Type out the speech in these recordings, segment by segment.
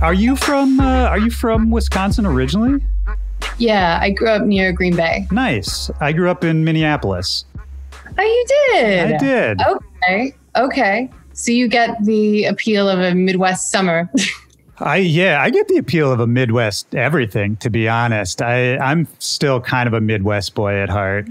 Are you from Wisconsin originally? Yeah, I grew up near Green Bay. Nice. I grew up in Minneapolis. Oh, you did? I did. Okay. So you get the appeal of a Midwest summer. I get the appeal of a Midwest everything, to be honest. I'm still kind of a Midwest boy at heart.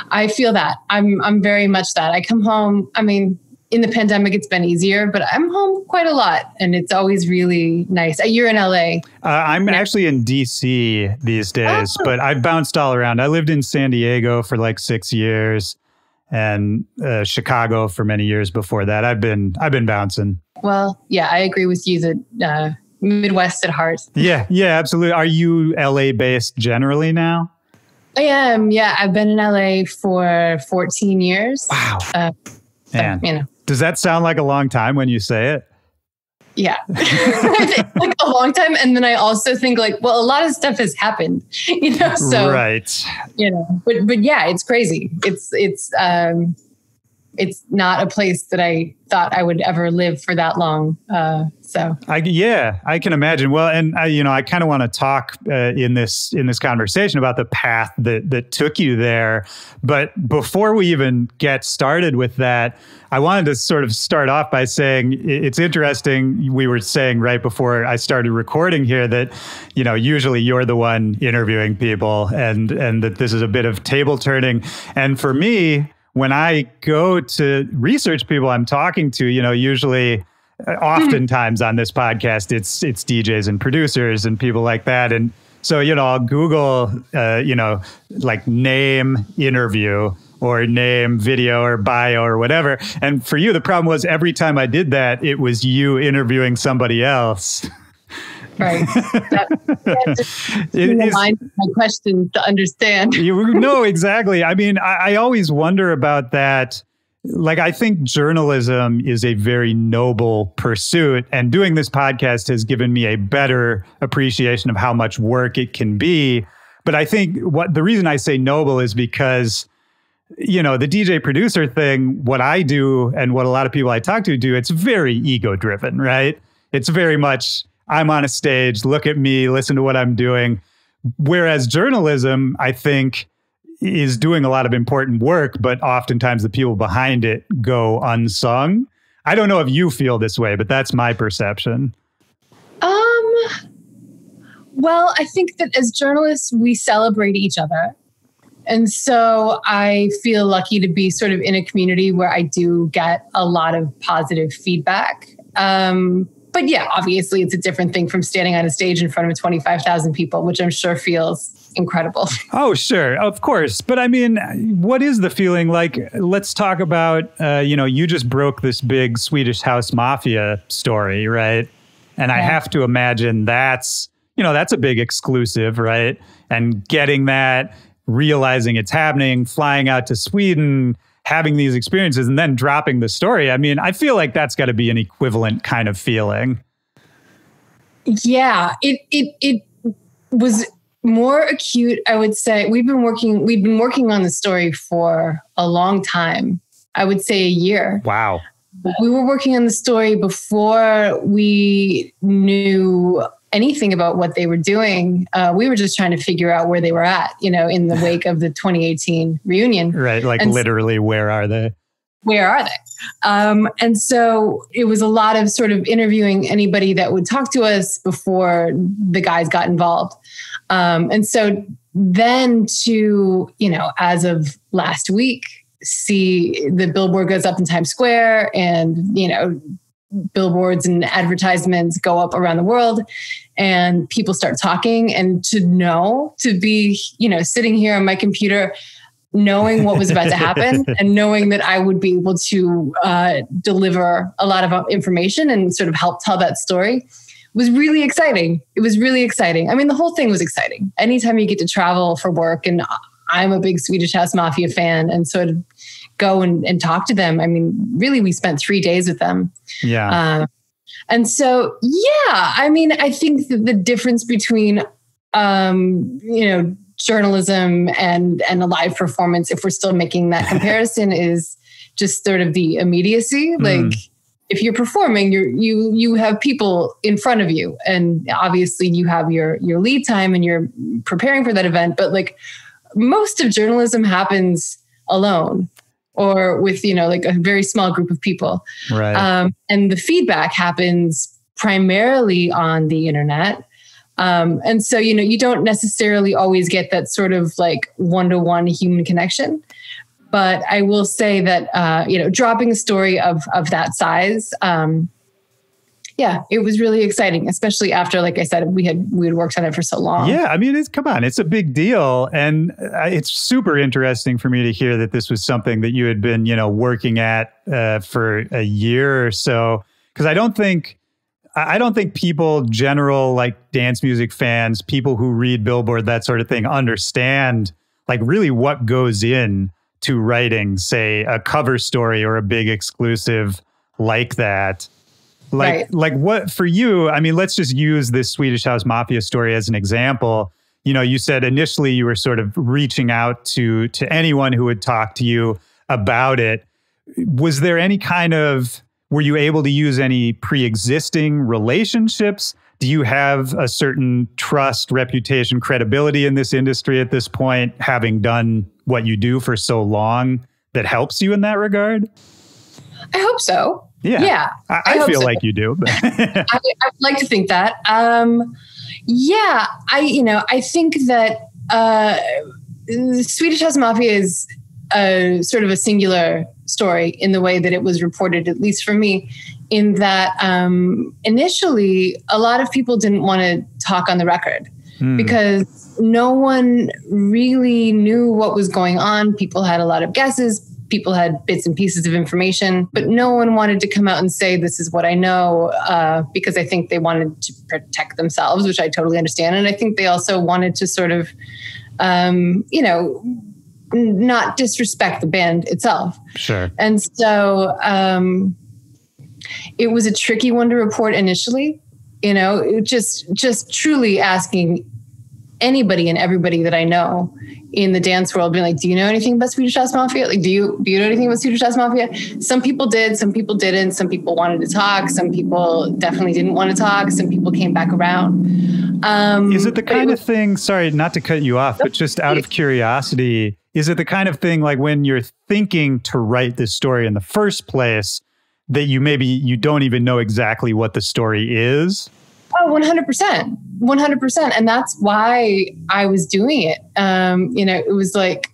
I feel that. I'm very much that. I come home, I mean, in the pandemic, it's been easier, but I'm home quite a lot, and it's always really nice. You're in LA. I'm actually in DC these days, but I've bounced all around. I lived in San Diego for like 6 years, and Chicago for many years before that. I've been bouncing. Well, yeah, I agree with you that Midwest at heart. Yeah, absolutely. Are you LA based generally now? I am. Yeah, I've been in LA for 14 years. Wow. Man. You know. Does that sound like a long time when you say it? Yeah. Like a long time. And then I also think like, well, a lot of stuff has happened, so, right. But yeah, it's crazy. It's not a place that I thought I would ever live for that long. I can imagine. Well, and I kind of want to talk in this conversation about the path that took you there. But before we even get started with that, I wanted to sort of start off by saying it's interesting. We were saying right before I started recording here that, usually you're the one interviewing people and that this is a bit of table turning. And for me, when I go to research people I'm talking to, usually, oftentimes on this podcast, it's DJs and producers and people like that. And so, I'll Google, like name interview or name video or bio or whatever. And for you, the problem was every time I did that, it was you interviewing somebody else. Right. My question to understand. No, exactly. I mean, I always wonder about that. Like, I think journalism is a very noble pursuit, and doing this podcast has given me a better appreciation of how much work it can be. But I think the reason I say noble is because, the DJ producer thing, what I do and what a lot of people I talk to do, it's very ego driven, right? It's very much, I'm on a stage, look at me, listen to what I'm doing. Whereas journalism, I think, is doing a lot of important work, but oftentimes the people behind it go unsung. I don't know if you feel this way, but that's my perception. Well, I think that as journalists, we celebrate each other. And so I feel lucky to be sort of in a community where I do get a lot of positive feedback. But yeah, obviously it's a different thing from standing on a stage in front of 25,000 people, which I'm sure feels incredible. Oh, sure. Of course. But I mean, what is the feeling like? Let's talk about, you just broke this big Swedish house mafia story, right? And I have to imagine that's a big exclusive, right? And getting that, realizing it's happening, flying out to Sweden, having these experiences and then dropping the story. I mean, I feel like that's got to be an equivalent kind of feeling. Yeah, it was more acute, I would say. We've been working on the story for a long time. I would say a year. Wow. We were working on the story before we knew anything about what they were doing. We were just trying to figure out where they were at, in the wake of the 2018 reunion. Right. Like literally, where are they? Where are they? And so it was a lot of sort of interviewing anybody that would talk to us before the guys got involved. And so then to, as of last week, see the billboard goes up in Times Square and, billboards and advertisements go up around the world and people start talking, and to be, sitting here on my computer, knowing what was about to happen and knowing that I would be able to deliver a lot of information and sort of help tell that story was really exciting. It was really exciting. I mean, the whole thing was exciting. Anytime you get to travel for work, and I'm a big Swedish House Mafia fan, and sort of go and talk to them. I mean, really, we spent 3 days with them. Yeah. And so, yeah, I mean, I think that the difference between, journalism and a live performance, if we're still making that comparison, is just sort of the immediacy. Like if you're performing, you have people in front of you, and obviously you have your lead time and you're preparing for that event. But like most of journalism happens alone or with, like a very small group of people. Right. And the feedback happens primarily on the internet. And so, you don't necessarily always get that sort of like one-to-one human connection. But I will say that, dropping a story of that size, it was really exciting, especially after, like I said, we had worked on it for so long. Yeah, I mean, it's a big deal. And it's super interesting for me to hear that this was something that you had been, working at for a year or so. Because I don't think people, general like dance music fans, people who read Billboard, that sort of thing, understand like really what goes in to writing, say, a cover story or a big exclusive like that. Like what for you, I mean, let's just use this Swedish House Mafia story as an example. You said initially you were sort of reaching out to anyone who would talk to you about it. Was there any were you able to use any pre-existing relationships? Do you have a certain trust, reputation, credibility in this industry at this point, having done what you do for so long, that helps you in that regard? I hope so. Yeah. I feel like you do. But I'd like to think that. I think that the Swedish House Mafia is sort of a singular story in the way that it was reported, at least for me, in that initially a lot of people didn't want to talk on the record because no one really knew what was going on. People had a lot of guesses. People had bits and pieces of information, but no one wanted to come out and say, this is what I know, because I think they wanted to protect themselves, which I totally understand. And I think they also wanted to sort of, not disrespect the band itself. Sure. And so it was a tricky one to report initially, just truly asking anybody and everybody that I know in the dance world, being like, do you know anything about Swedish House Mafia? Like, do you know anything about Swedish House Mafia? Some people did, some people didn't. Some people wanted to talk. Some people definitely didn't want to talk. Some people came back around. Is it the kind of thing, sorry, not to cut you off, but just out of curiosity, is it the kind of thing like when you're thinking to write this story in the first place that you don't even know exactly what the story is? Oh, 100%. 100%. And that's why I was doing it. It was like,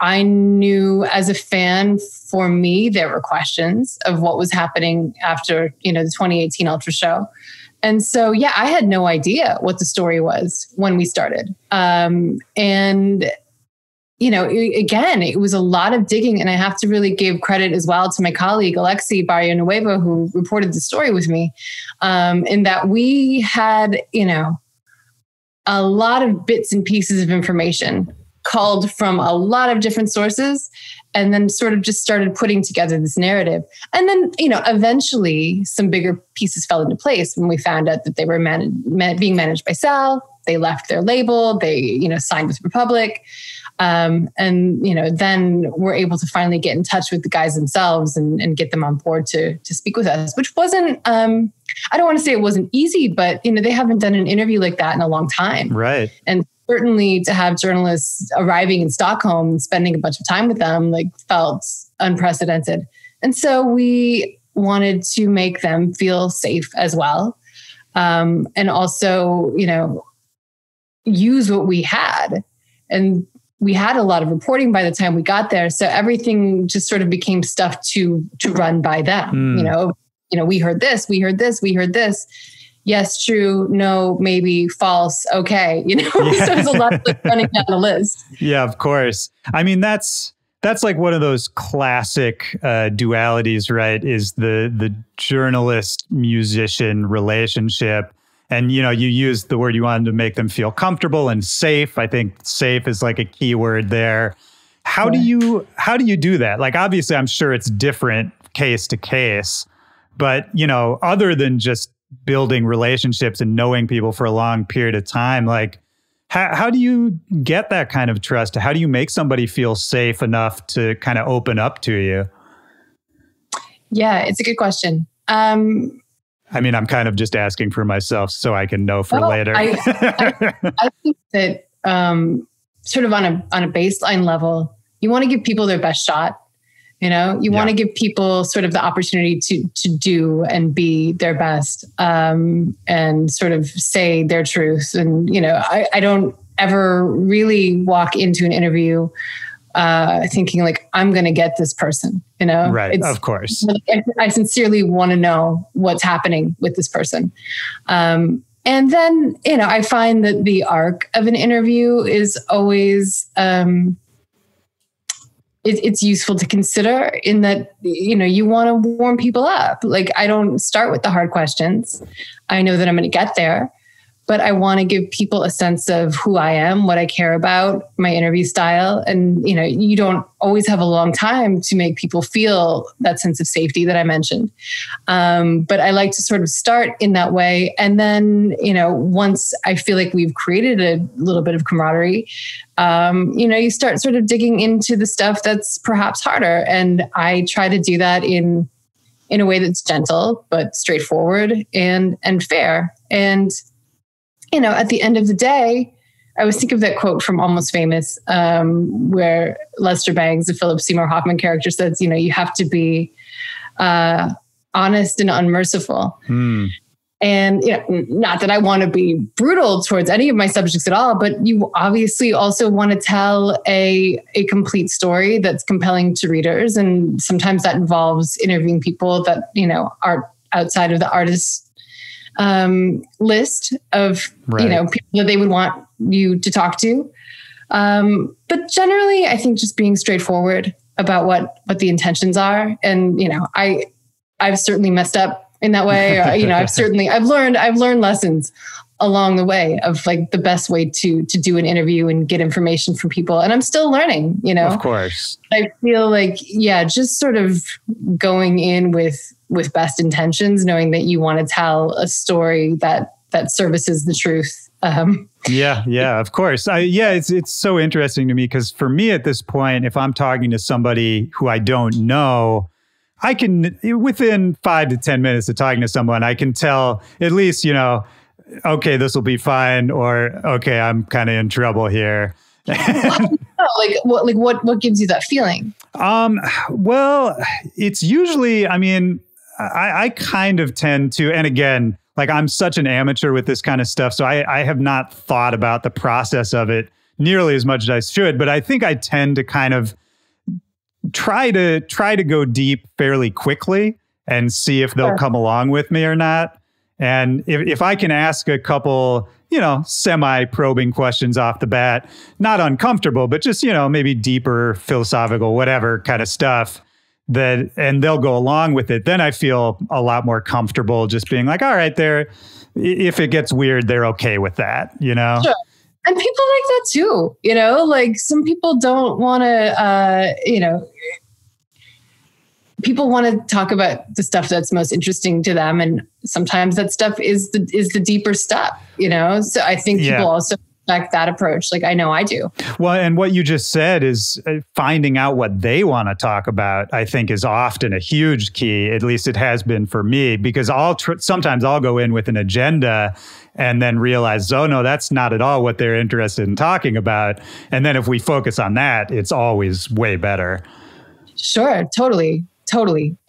I knew as a fan, for me, there were questions of what was happening after, the 2018 Ultra show. And so, I had no idea what the story was when we started. Again, it was a lot of digging, and I have to really give credit as well to my colleague, Alexi Barrio-Nuevo, who reported the story with me, in that we had, a lot of bits and pieces of information culled from a lot of different sources, and then sort of just started putting together this narrative. And then, eventually some bigger pieces fell into place when we found out that they were being managed by Sal. They left their label. They, signed with Republic. Then we're able to finally get in touch with the guys themselves and get them on board to speak with us, which wasn't, I don't want to say it wasn't easy, but, they haven't done an interview like that in a long time. Right. And certainly to have journalists arriving in Stockholm and spending a bunch of time with them, felt unprecedented. And so we wanted to make them feel safe as well. And also, use what we had. And we had a lot of reporting by the time we got there. So everything just sort of became stuff to run by them. We heard this, we heard this, we heard this. Yes, true. No, maybe false. Okay. So there's a lot of running down the list. Yeah, of course. I mean, that's like one of those classic dualities, right? Is the journalist musician relationship. And, you used the word, you wanted to make them feel comfortable and safe. I think safe is like a key word there. How do you do that? Like, obviously, I'm sure it's different case to case, but, other than just building relationships and knowing people for a long period of time, like, How do you get that kind of trust? How do you make somebody feel safe enough to kind of open up to you? Yeah, it's a good question. I mean, I'm kind of just asking for myself so I can know for later. I think that sort of on a baseline level, you want to give people their best shot. You want to give people sort of the opportunity to do and be their best, and sort of say their truth. And, I don't ever really walk into an interview thinking like, I'm going to get this person, Right. Of course. I sincerely want to know what's happening with this person. And then, I find that the arc of an interview is always, it's useful to consider in that, you want to warm people up. Like, I don't start with the hard questions. I know that I'm going to get there, but I want to give people a sense of who I am, what I care about, my interview style. And, you don't always have a long time to make people feel that sense of safety that I mentioned. But I like to sort of start in that way. And then, once I feel like we've created a little bit of camaraderie, you start sort of digging into the stuff that's perhaps harder. And I try to do that in a way that's gentle, but straightforward and fair. And, at the end of the day, I always think of that quote from Almost Famous, where Lester Bangs, the Philip Seymour Hoffman character, says, you have to be honest and unmerciful. And, not that I want to be brutal towards any of my subjects at all, but you obviously also want to tell a complete story that's compelling to readers. And sometimes that involves interviewing people that, are outside of the artist's list of, people that they would want you to talk to. But generally, I think just being straightforward about what the intentions are. And, I've certainly messed up in that way. I've learned lessons along the way of like the best way to do an interview and get information from people. And I'm still learning, Of course. I feel like, just sort of going in with best intentions, knowing that you want to tell a story that services the truth. Yeah, of course. It's so interesting to me because for me at this point, if I'm talking to somebody who I don't know, I can, within 5 to 10 minutes of talking to someone, I can tell at least, okay, this will be fine, or okay, I'm kind of in trouble here. What gives you that feeling? Well, it's usually, I kind of tend to, and again, like I'm such an amateur with this kind of stuff, so I have not thought about the process of it nearly as much as I should, but I think I tend to kind of try to go deep fairly quickly and see if they'll come along with me or not. And if I can ask a couple, semi-probing questions off the bat, not uncomfortable, but just, maybe deeper philosophical, whatever kind of stuff, and they'll go along with it, then I feel a lot more comfortable just being like, all right, if it gets weird, they're okay with that, Sure. And people like that too, like some people don't want to, people want to talk about the stuff that's most interesting to them. And sometimes that stuff is the deeper stuff, So I think people also respect that approach. Like I know I do. Well, and what you just said is finding out what they want to talk about, I think is often a huge key. At least it has been for me, because sometimes I'll go in with an agenda and then realize, oh no, that's not at all what they're interested in talking about. And then if we focus on that, it's always way better. Sure. Totally.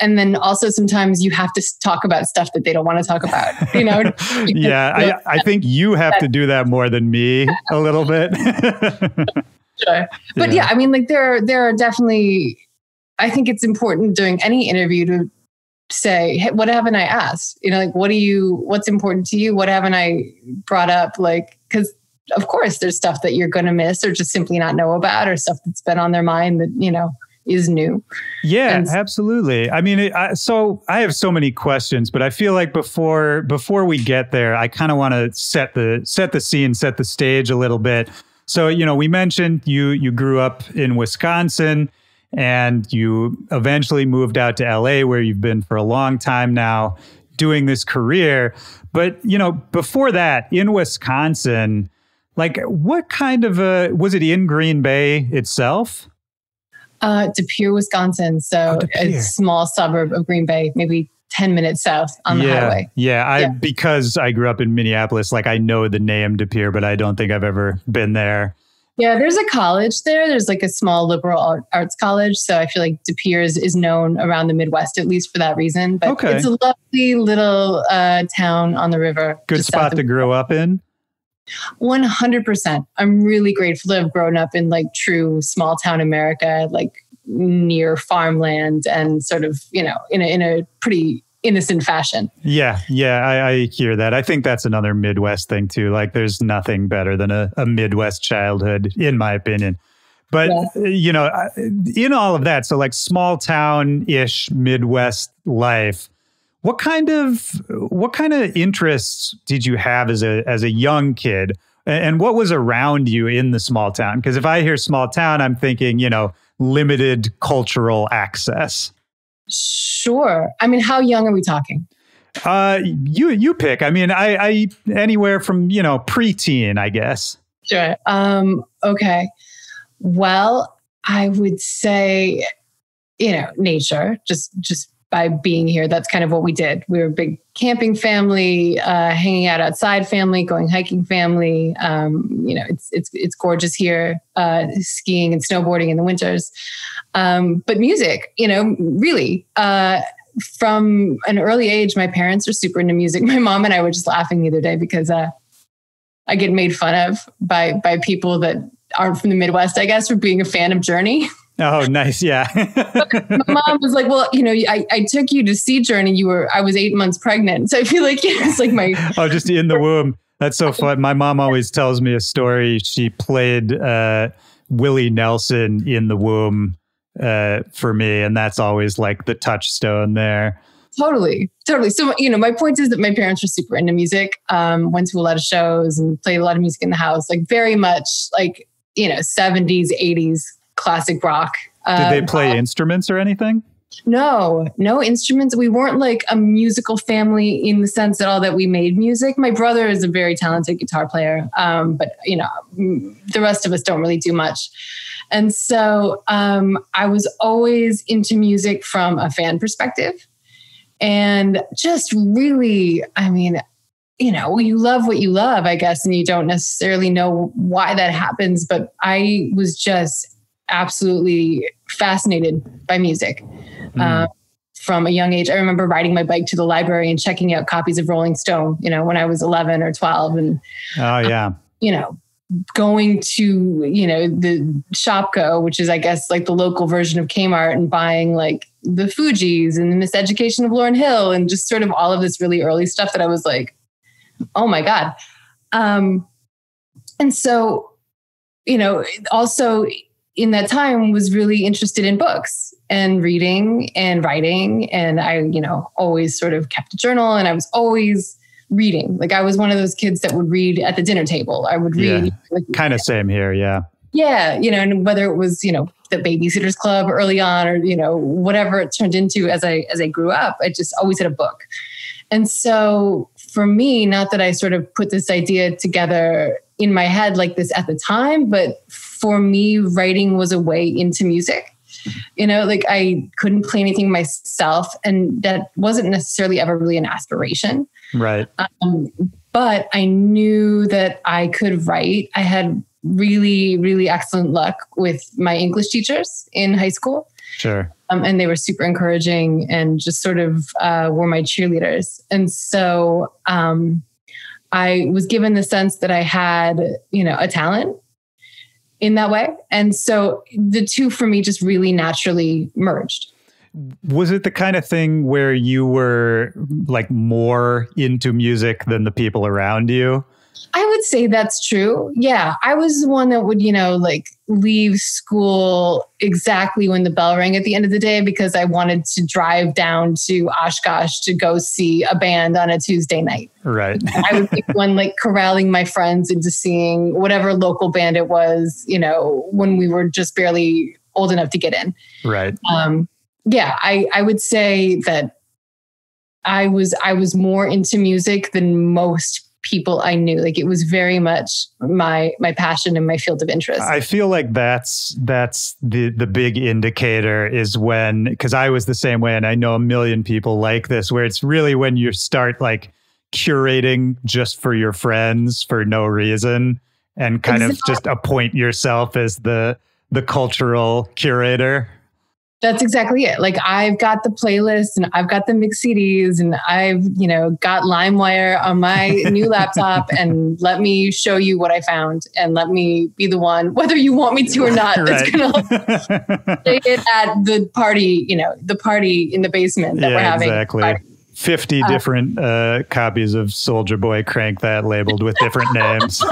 And then also sometimes you have to talk about stuff that they don't want to talk about, Yeah. I think you have to do that more than me a little bit. Sure. But there are definitely, I think it's important during any interview to say, hey, what haven't I asked? What's important to you? What haven't I brought up? Because of course there's stuff that you're going to miss or just simply not know about, or stuff that's been on their mind that, is new. Yeah, absolutely. So I have so many questions, but I feel like before we get there, I kind of want to set the scene, set the stage a little bit. So, we mentioned you grew up in Wisconsin and you eventually moved out to LA, where you've been for a long time now doing this career. But, before that in Wisconsin, Like, what kind of was it in Green Bay itself? De Pere, Wisconsin. So a small suburb of Green Bay, maybe 10 minutes south on the highway. Yeah. Because I grew up in Minneapolis, like I know the name De Pere, but I don't think I've ever been there. Yeah, there's a college there. There's like a small liberal arts college. So I feel like De Pere is known around the Midwest, at least for that reason. But it's a lovely little town on the river. Good spot to grow up in. 100%. I'm really grateful to have grown up in like true small town America, like near farmland and sort of, in a pretty innocent fashion. Yeah. I hear that. I think that's another Midwest thing too. Like there's nothing better than a Midwest childhood, in my opinion. But, in all of that, so like small town-ish Midwest life, what kind of interests did you have as a young kid, and what was around you in the small town? Because if I hear small town, I'm thinking, limited cultural access. Sure. I mean, how young are we talking? You pick. I mean, I anywhere from preteen, I guess. Sure. Okay. Well, I would say, nature. Just by being here, that's kind of what we did. We were a big camping family, hanging out outside family, going hiking family. It's gorgeous here, skiing and snowboarding in the winters. But music, really, from an early age, my parents are super into music. My mom and I were just laughing the other day because I get made fun of by people that aren't from the Midwest, I guess, for being a fan of Journey. Oh, nice. Yeah. My mom was like, well, I took you to see Journey. I was 8 months pregnant. So I feel like it's like my... Oh, just in the womb. That's so fun. My mom always tells me a story. She played Willie Nelson in the womb for me. And that's always like the touchstone there. Totally. So, my point is that my parents were super into music, went to a lot of shows and played a lot of music in the house, like very much like, 70s, 80s classic rock. Did they play instruments or anything? No instruments. We weren't like a musical family in the sense at all that we made music. My brother is a very talented guitar player, but the rest of us don't really do much. And so I was always into music from a fan perspective, and just really, you love what you love, I guess, and you don't necessarily know why that happens. But I was just absolutely fascinated by music from a young age. I remember riding my bike to the library and checking out copies of Rolling Stone, when I was 11 or 12. And, going to, the Shopko, which is, I guess, like the local version of Kmart, and buying like the Fugees and the Miseducation of Lauryn Hill and just sort of all of this really early stuff that I was like, oh my God. And so, also in that time was really interested in books and reading and writing. And I, always sort of kept a journal, and I was always reading. Like I was one of those kids that would read at the dinner table. I would read. Kind of same here. Yeah. Yeah. And whether it was, the Babysitter's Club early on, or, whatever it turned into as I grew up, I just always had a book. And so for me, not that I sort of put this idea together in my head like this at the time, but for me, writing was a way into music. Like I couldn't play anything myself, and that wasn't necessarily ever really an aspiration. Right. But I knew that I could write. I had really, really excellent luck with my English teachers in high school. Sure. And they were super encouraging and just sort of were my cheerleaders. And so I was given the sense that I had, a talent in that way. And so the two for me just really naturally merged. Was it the kind of thing where you were like more into music than the people around you? I would say that's true. Yeah. I was the one that would, leave school exactly when the bell rang at the end of the day, because I wanted to drive down to Oshkosh to go see a band on a Tuesday night. Right. I would be one corralling my friends into seeing whatever local band it was, when we were just barely old enough to get in. Right. I would say that I was more into music than most people I knew. Like, it was very much my passion and my field of interest. I feel like that's the big indicator is when, because I was the same way, and I know a million people like this, where it's really when you start like curating just for your friends for no reason and kind of just appoint yourself as the cultural curator. That's exactly it. Like, I've got the playlist and I've got the mix CDs and I've, got LimeWire on my new laptop, and let me show you what I found, and let me be the one, whether you want me to or not, that's going to say it at the party, the party in the basement that we're having. Exactly. 50 different copies of Soulja Boy Crank That labeled with different names.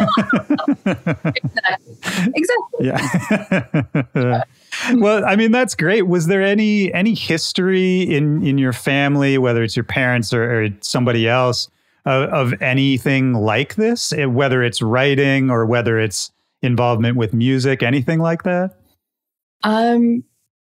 Exactly. Yeah. Well, I mean, that's great. Was there any history in your family, whether it's your parents or somebody else, of anything like this, whether it's writing or whether it's involvement with music, anything like that?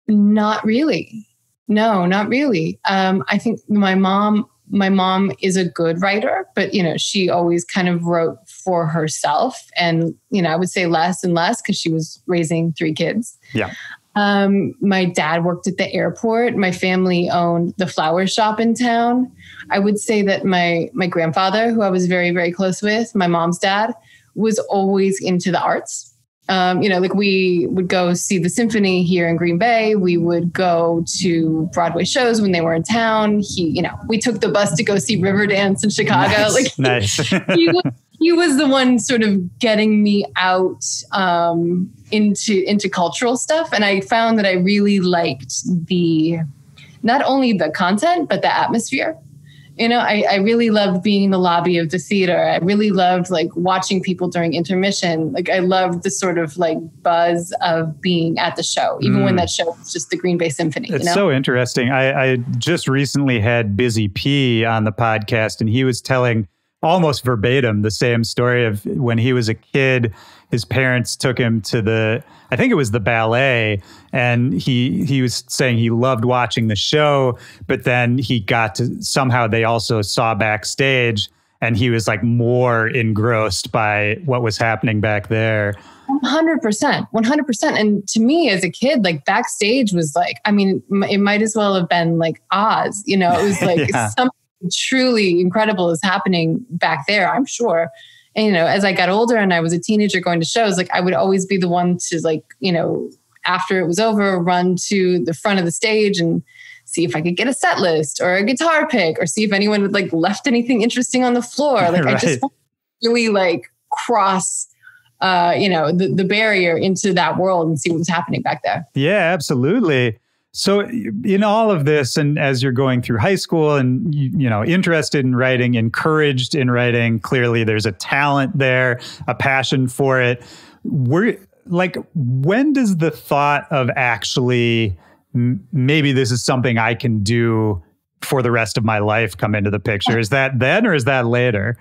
Not really. No, not really. I think my mom is a good writer, but, she always kind of wrote for herself, and, I would say less and less because she was raising 3 kids. Yeah. My dad worked at the airport. My family owned the flower shop in town. I would say that my grandfather, who I was very, very close with, my mom's dad, was always into the arts. Like, we would go see the symphony here in Green Bay. We would go to Broadway shows when they were in town. We took the bus to go see Riverdance in Chicago. Nice. He was the one sort of getting me out into cultural stuff. And I found that I really liked not only the content, but the atmosphere. I really loved being in the lobby of the theater. I really loved like watching people during intermission. Like, I loved the sort of like buzz of being at the show, even when that show was just the Green Bay Symphony. It's so interesting. I just recently had Busy P on the podcast, and he was telling almost verbatim the same story of when he was a kid. His parents took him to I think it was the ballet, and he was saying he loved watching the show, but then he got to, somehow they also saw backstage, and he was like more engrossed by what was happening back there. 100%. And to me as a kid, like, backstage was like, I mean, it might as well have been like Oz, it was like something truly incredible is happening back there, I'm sure. And, as I got older and I was a teenager going to shows, like, I would always be the one to, like, after it was over, run to the front of the stage and see if I could get a set list or a guitar pick, or see if anyone had like left anything interesting on the floor. Like, right. I just really like cross, the barrier into that world and see what was happening back there. Yeah, absolutely. So in all of this, and as you're going through high school and, interested in writing, encouraged in writing, clearly there's a talent there, a passion for it. When does the thought of actually, maybe this is something I can do for the rest of my life come into the picture? Is that then, or is that later?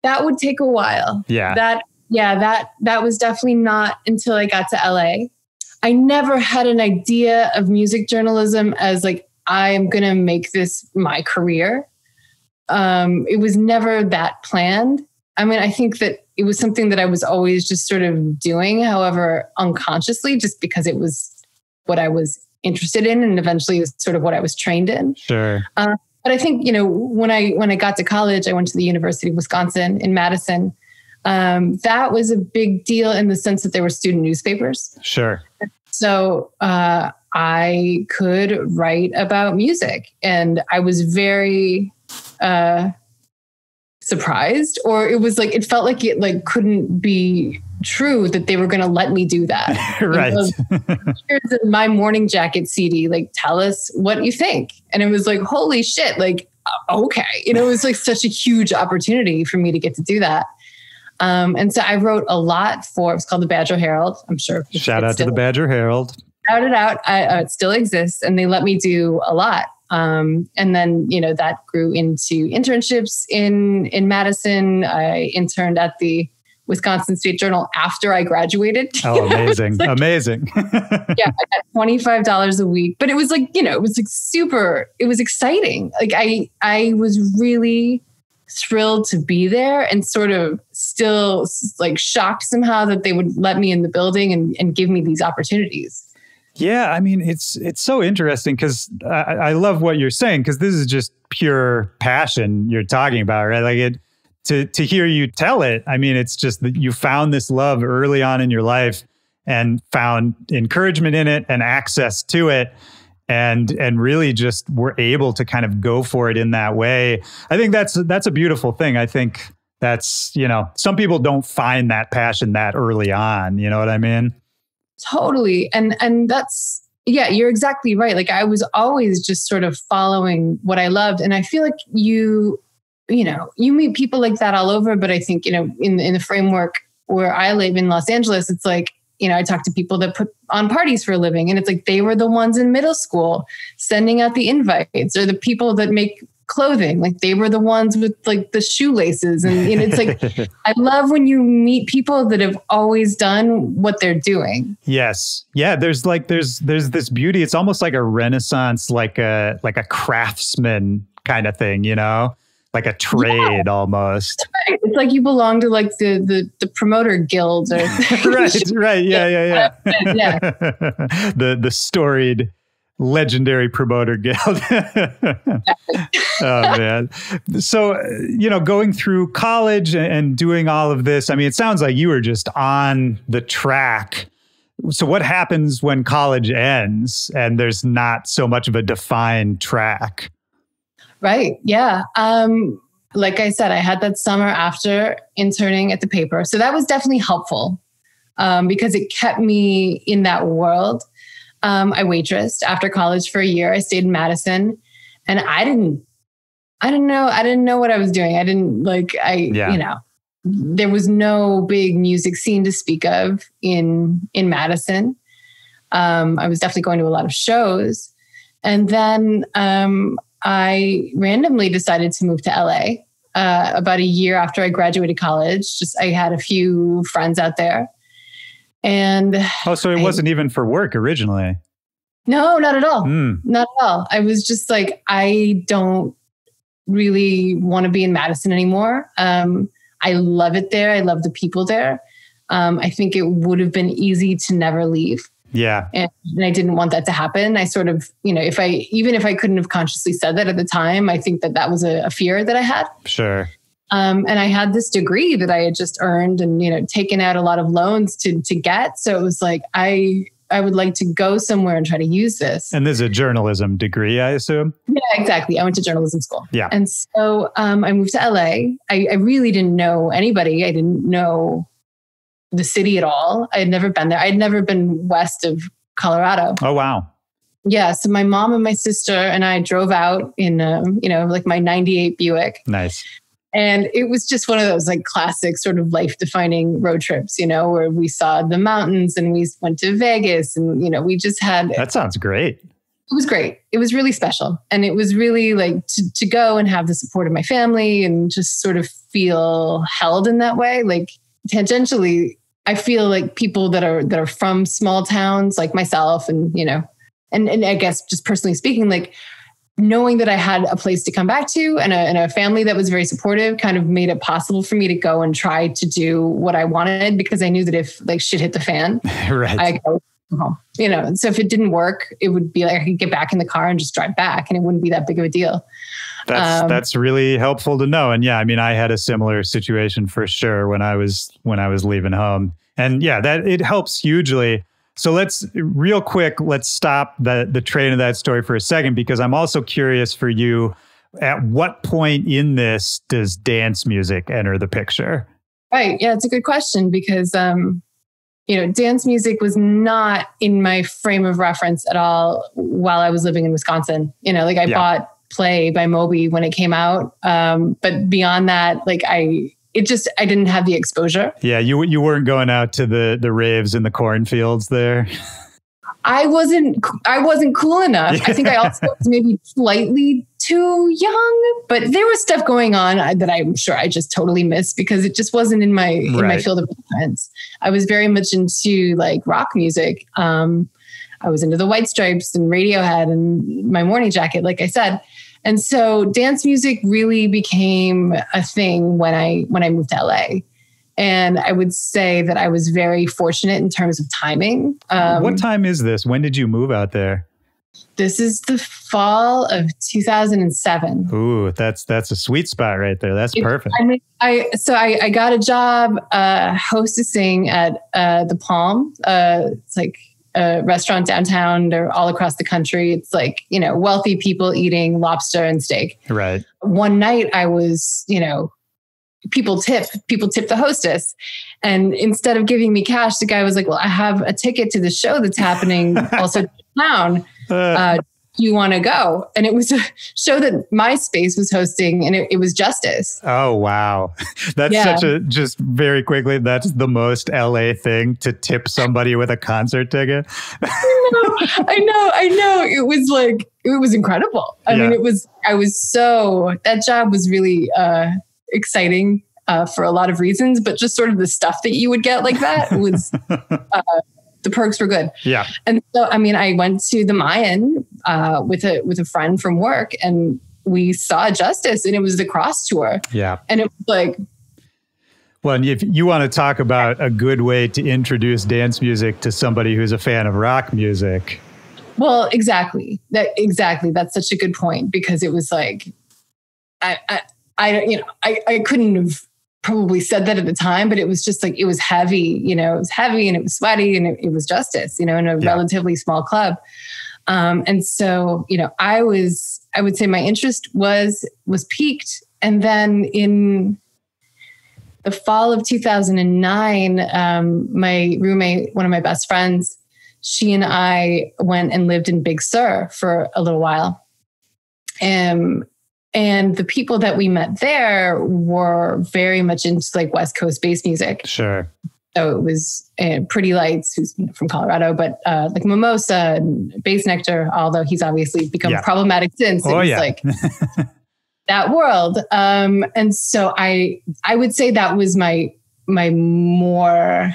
That would take a while. Yeah. That was definitely not until I got to LA. I never had an idea of music journalism as like, I'm going to make this my career. It was never that planned. I mean, I think that it was something that I was always just sort of doing, however, unconsciously, just because it was what I was interested in, and eventually is sort of what I was trained in. Sure. But I think, when I got to college, I went to the University of Wisconsin in Madison. That was a big deal in the sense that there were student newspapers. Sure. So I could write about music, and I was very surprised, or it was like, it felt like it like couldn't be true that they were going to let me do that. Right. Here's my Morning Jacket CD. Like, tell us what you think. And it was like, holy shit. Like, okay. It was like such a huge opportunity for me to get to do that. And so I wrote a lot it was called the Badger Herald. I'm sure. Shout out to the Badger Herald. Shout it out. It still exists, and they let me do a lot. And then, that grew into internships in Madison. I interned at the Wisconsin State Journal after I graduated. Oh, amazing. Amazing. Yeah. I got $25 a week, but it was like, it was like it was exciting. Like I was really thrilled to be there and sort of still like shocked somehow that they would let me in the building and give me these opportunities. Yeah, I mean, it's so interesting because I love what you're saying, because this is just pure passion you're talking about, right? Like to hear you tell it, I mean, it's just that you found this love early on in your life and found encouragement in it and access to it, and really just were able to kind of go for it in that way. I think that's a beautiful thing. I think that's, some people don't find that passion that early on. You know what I mean? Totally. And that's, yeah, you're exactly right. Like I was always just sort of following what I loved. And I feel like you meet people like that all over. But I think, in the framework where I live in Los Angeles, it's like, I talk to people that put on parties for a living, and it's like they were the ones in middle school sending out the invites, or the people that make clothing, like they were the ones with like the shoelaces. And it's like, I love when you meet people that have always done what they're doing. Yes. Yeah. There's this beauty. It's almost like a Renaissance, like a craftsman kind of thing, like a trade almost. Right. It's like you belong to like the promoter guild or right. Yeah. The storied legendary promoter guild. Oh man. So, going through college and doing all of this, I mean, it sounds like you were just on the track. So what happens when college ends and there's not so much of a defined track? Right. Yeah. Like I said, I had that summer after interning at the paper. So that was definitely helpful because it kept me in that world. I waitressed after college for a year. I stayed in Madison, and I didn't know what I was doing. There was no big music scene to speak of in Madison. I was definitely going to a lot of shows. And then I randomly decided to move to LA about a year after I graduated college. I had a few friends out there. And so it wasn't even for work originally? No, not at all. Not at all. I was just like, I don't really want to be in Madison anymore. I love it there. I love the people there. I think it would have been easy to never leave. Yeah. And I didn't want that to happen. I sort of, even if I couldn't have consciously said that at the time, I think that was a fear that I had. Sure. And I had this degree that I had just earned and, taken out a lot of loans to get. So it was like, I would like to go somewhere and try to use this. And this is a journalism degree, I assume? Yeah, exactly. I went to journalism school. Yeah. And so I moved to LA. I really didn't know anybody. I didn't know the city at all. I had never been there. I had never been west of Colorado. Oh, wow. Yeah. So my mom and my sister and I drove out in, like my 98 Buick. Nice. And it was just one of those like classic sort of life-defining road trips, where we saw the mountains and we went to Vegas and, we just had... That sounds great. It was great. It was really special. And it was really like to go and have the support of my family and just sort of feel held in that way. Like tangentially, I feel like people that are from small towns like myself and, and I guess just personally speaking, like knowing that I had a place to come back to and a family that was very supportive kind of made it possible for me to go and try to do what I wanted, because I knew that if like shit hit the fan, right. I go home, and so if it didn't work, it would be like I could get back in the car and just drive back and it wouldn't be that big of a deal. That's really helpful to know. And yeah, I mean, I had a similar situation for sure when I was leaving home. And yeah, that it helps hugely. So let's stop the train of that story for a second, because I'm also curious for you, at what point in this does dance music enter the picture? Right. Yeah, it's a good question because, dance music was not in my frame of reference at all while I was living in Wisconsin. I bought Play by Moby when it came out. But beyond that, like I didn't have the exposure. Yeah, you weren't going out to the raves in the cornfields there. I wasn't cool enough. Yeah. I think I also was maybe slightly too young, but there was stuff going on that I'm sure I just totally missed because it just wasn't in my field of influence. I was very much into like rock music. I was into the White Stripes and Radiohead and My Morning Jacket, like I said. And so dance music really became a thing when I moved to LA. And I would say that I was very fortunate in terms of timing. What time is this? When did you move out there? This is the fall of 2007. Ooh, that's a sweet spot right there. That's perfect. I mean, I got a job hostessing at the Palm. It's like a restaurant downtown. They're all across the country. It's like, wealthy people eating lobster and steak. Right. One night I was, people tip the hostess. And instead of giving me cash, the guy was like, well, I have a ticket to the show that's happening also downtown. Do you want to go? And it was a show that MySpace was hosting, and it was Justice. Oh, wow. That's just very quickly, that's the most LA thing, to tip somebody with a concert ticket. I know. It was incredible. I mean, that job was really exciting for a lot of reasons, but just sort of the stuff that you would get like that was... the perks were good. Yeah. And so, I mean, I went to the Mayan with a friend from work, and we saw Justice, and it was the Cross tour. Yeah. And it was like... Well, and if you want to talk about a good way to introduce dance music to somebody who's a fan of rock music. Well, exactly. That's such a good point, because it was like, I couldn't have probably said that at the time, but it was just like, it was heavy, it was heavy and it was sweaty, and it was Justice, in a relatively small club. And so, I would say my interest was piqued. And then in the fall of 2009, my roommate, one of my best friends, she and I went and lived in Big Sur for a little while. And the people that we met there were very much into like West Coast bass music. Sure. So it was Pretty Lights, who's from Colorado, but like Mimosa and Bass Nectar, although he's obviously become problematic since. It was like that world. And so I would say that was my more,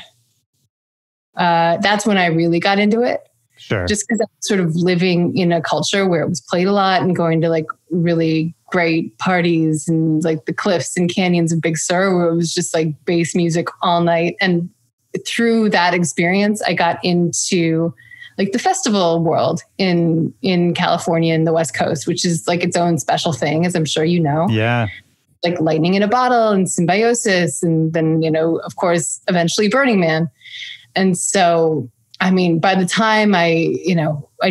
that's when I really got into it. Sure. Just because I was sort of living in a culture where it was played a lot, and going to like really great parties and like the cliffs and canyons of Big Sur, where it was just like bass music all night. And through that experience, I got into like the festival world in California and the West Coast, which is like its own special thing, as I'm sure you know. Yeah. Like Lightning in a Bottle and Symbiosis, and then, of course, eventually Burning Man. And so, I mean, by the time I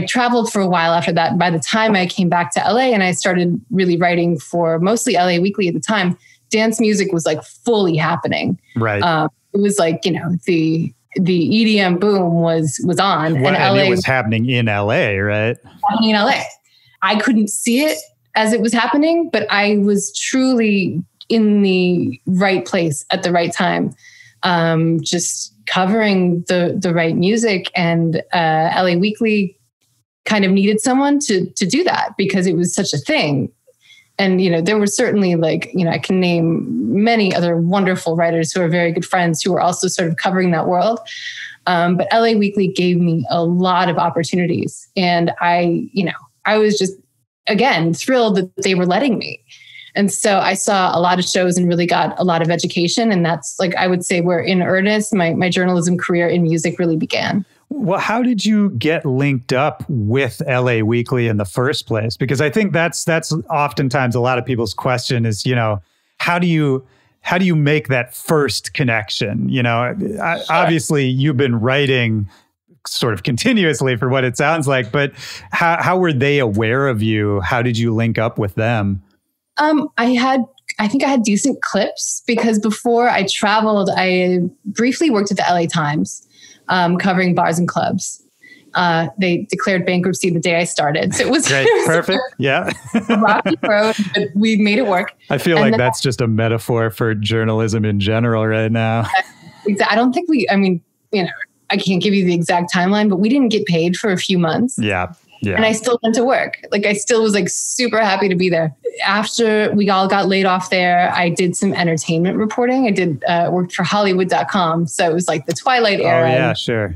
traveled for a while after that. And by the time I came back to LA and I started really writing for mostly LA Weekly at the time, dance music was like fully happening. Right. It was like, the EDM boom was on. Well, and it was happening in LA, right? Happening in LA. I couldn't see it as it was happening, but I was truly in the right place at the right time. Just covering the right music, and LA Weekly kind of needed someone to do that, because it was such a thing. And, there were certainly like, I can name many other wonderful writers who are very good friends who are also sort of covering that world. But LA Weekly gave me a lot of opportunities, and I was just, again, thrilled that they were letting me. And so I saw a lot of shows and really got a lot of education. And that's like, I would say, where in earnest, my journalism career in music really began. Well, how did you get linked up with LA Weekly in the first place? Because I think that's oftentimes a lot of people's question is, how do you make that first connection? Obviously you've been writing sort of continuously for what it sounds like, but how were they aware of you? How did you link up with them? I think I had decent clips, because before I traveled, I briefly worked at the LA Times, covering bars and clubs. They declared bankruptcy the day I started. So it was great. Perfect. Yeah. A rocky road, but we made it work. I feel like that's just a metaphor for journalism in general right now. I don't think I can't give you the exact timeline, but we didn't get paid for a few months. Yeah. Yeah. And I still went to work. Like, I still was like super happy to be there. After we all got laid off there, I did some entertainment reporting. I did worked for Hollywood.com. So it was like the Twilight era. Oh yeah, sure.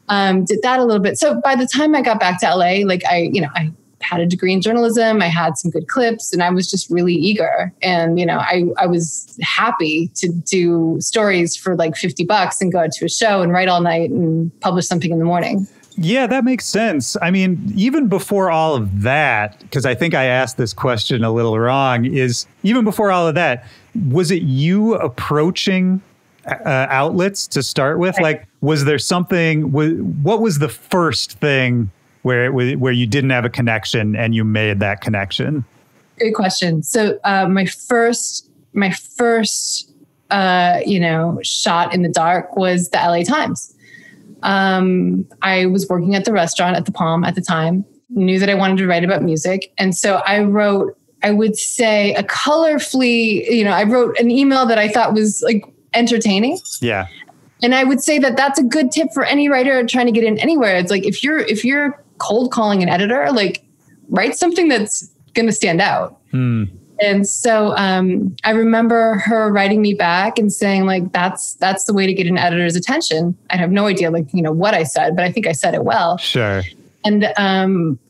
Did that a little bit. So by the time I got back to LA, like I had a degree in journalism. I had some good clips, and I was just really eager. And, you know, I was happy to do stories for like $50 and go out to a show and write all night and publish something in the morning. Yeah, that makes sense. I mean, even before all of that, because I think I asked this question a little wrong, is even before all of that, was it you approaching outlets to start with? Like, was there something, what was the first thing where you didn't have a connection and you made that connection? Good question. So my first shot in the dark was the LA Times. I was working at the restaurant at the Palm at the time, knew that I wanted to write about music. And so I wrote, I would say I wrote an email that I thought was like entertaining. Yeah. And I would say that that's a good tip for any writer trying to get in anywhere. It's like, if you're cold calling an editor, like write something that's going to stand out. And so I remember her writing me back and saying, like, that's the way to get an editor's attention. I have no idea, like, you know, what I said, but I think I said it well. Sure. And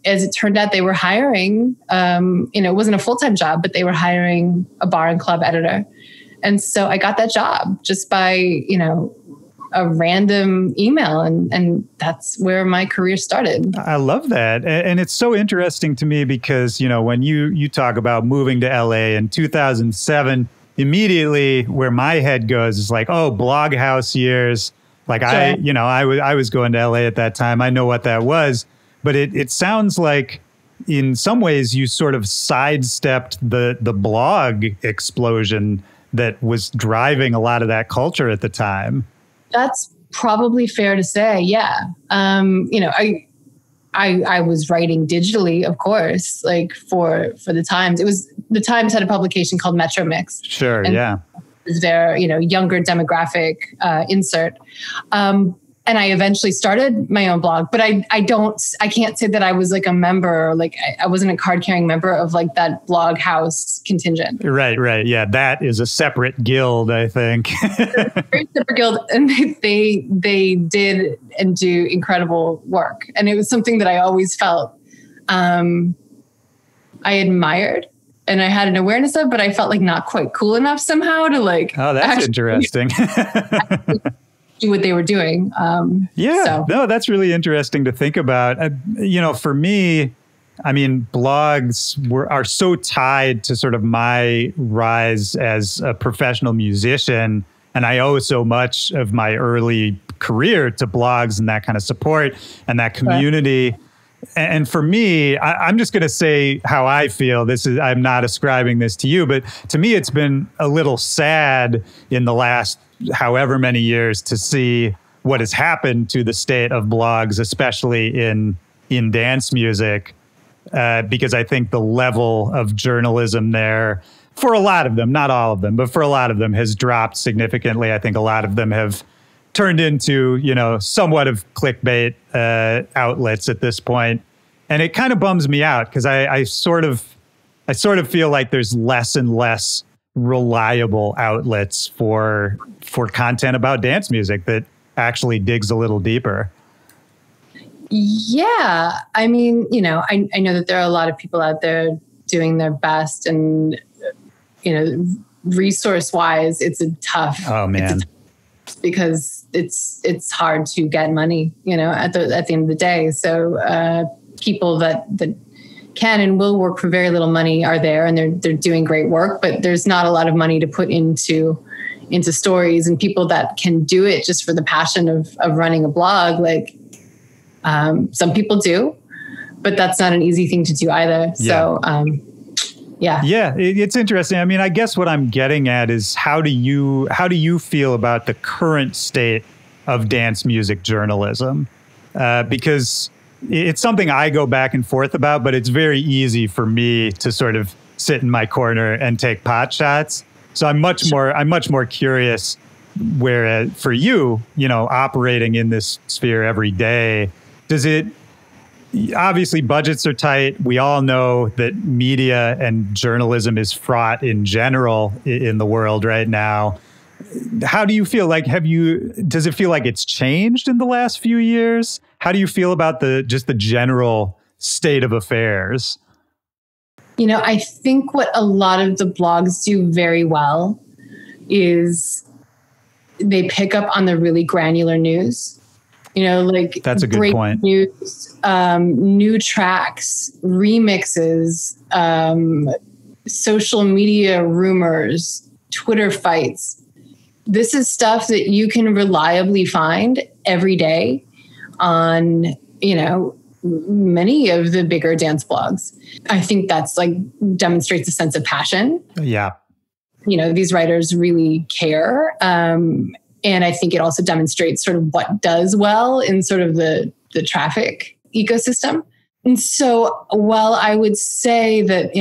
as it turned out, they were hiring, it wasn't a full-time job, but they were hiring a bar and club editor. And so I got that job just by, you know, a random email. And that's where my career started. I love that. And it's so interesting to me because, you know, when you talk about moving to LA in 2007, immediately where my head goes is like, oh, blog house years. Like, sure. I was going to LA at that time. I know what that was. But it sounds like in some ways you sort of sidestepped the blog explosion that was driving a lot of that culture at the time. That's probably fair to say. Yeah. I was writing digitally, of course, like for the Times. The Times had a publication called Metro Mix. Sure. Yeah. It was their, younger demographic insert. And I eventually started my own blog, but I can't say that I was like a member, like I wasn't a card carrying member of like that blog house contingent. Right. Yeah. That is a separate guild, I think. Very separate guild. And they did and do incredible work. And it was something that I always felt I admired and I had an awareness of, but I felt like not quite cool enough somehow to like. Oh, that's interesting. Do what they were doing. No, that's really interesting to think about. For me, I mean, blogs are so tied to sort of my rise as a professional musician. And I owe so much of my early career to blogs and that kind of support and that community. Right. And for me, I'm just going to say how I feel. I'm not ascribing this to you, but to me, it's been a little sad in the last however many years to see what has happened to the state of blogs, especially in dance music, because I think the level of journalism there, for a lot of them, not all of them, but for a lot of them has dropped significantly. I think a lot of them have turned into, somewhat of clickbait outlets at this point. And it kind of bums me out because I sort of feel like there's less and less reliable outlets for content about dance music that actually digs a little deeper. Yeah. I mean, I know that there are a lot of people out there doing their best and, resource wise, it's a tough, because it's hard to get money, at the end of the day. So, people that can and will work for very little money are there and they're doing great work, but there's not a lot of money to put into stories, and people that can do it just for the passion of running a blog. Like, some people do, but that's not an easy thing to do either. Yeah. So, Yeah, it's interesting. I mean, I guess what I'm getting at is how do you feel about the current state of dance music journalism? Because it's something I go back and forth about, but it's very easy for me to sort of sit in my corner and take pot shots. So I'm much more curious where for you, operating in this sphere every day, obviously budgets are tight. We all know that media and journalism is fraught in general in the world right now. How do you feel? Like, does it feel like it's changed in the last few years? How do you feel about the general state of affairs? I think what a lot of the blogs do very well is they pick up on the really granular news. Like that's a good point. News, new tracks, remixes, social media rumors, Twitter fights. This is stuff that you can reliably find every day on, many of the bigger dance blogs. I think that's demonstrates a sense of passion. Yeah. These writers really care. And I think it also demonstrates sort of what does well in sort of the traffic ecosystem. And so while I would say that,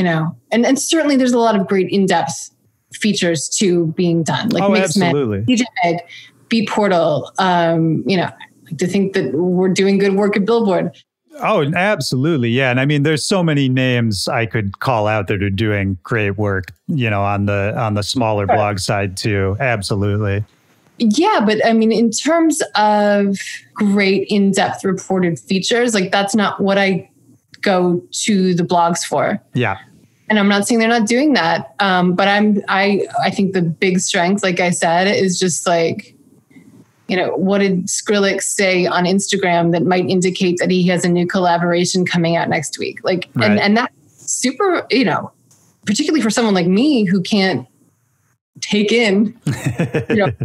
and certainly there's a lot of great in-depth features to being done, like absolutely. DJ Mag, Beat Portal, like to think that we're doing good work at Billboard. Oh, absolutely. Yeah. And I mean, there's so many names I could call out that are doing great work, on the smaller blog side too. Absolutely. Yeah. But I mean, in terms of great in-depth reported features, that's not what I go to the blogs for. Yeah. And I'm not saying they're not doing that. But I think the big strength, like I said, is just what did Skrillex say on Instagram that might indicate that he has a new collaboration coming out next week? Right. And that's super, particularly for someone like me who can't take in,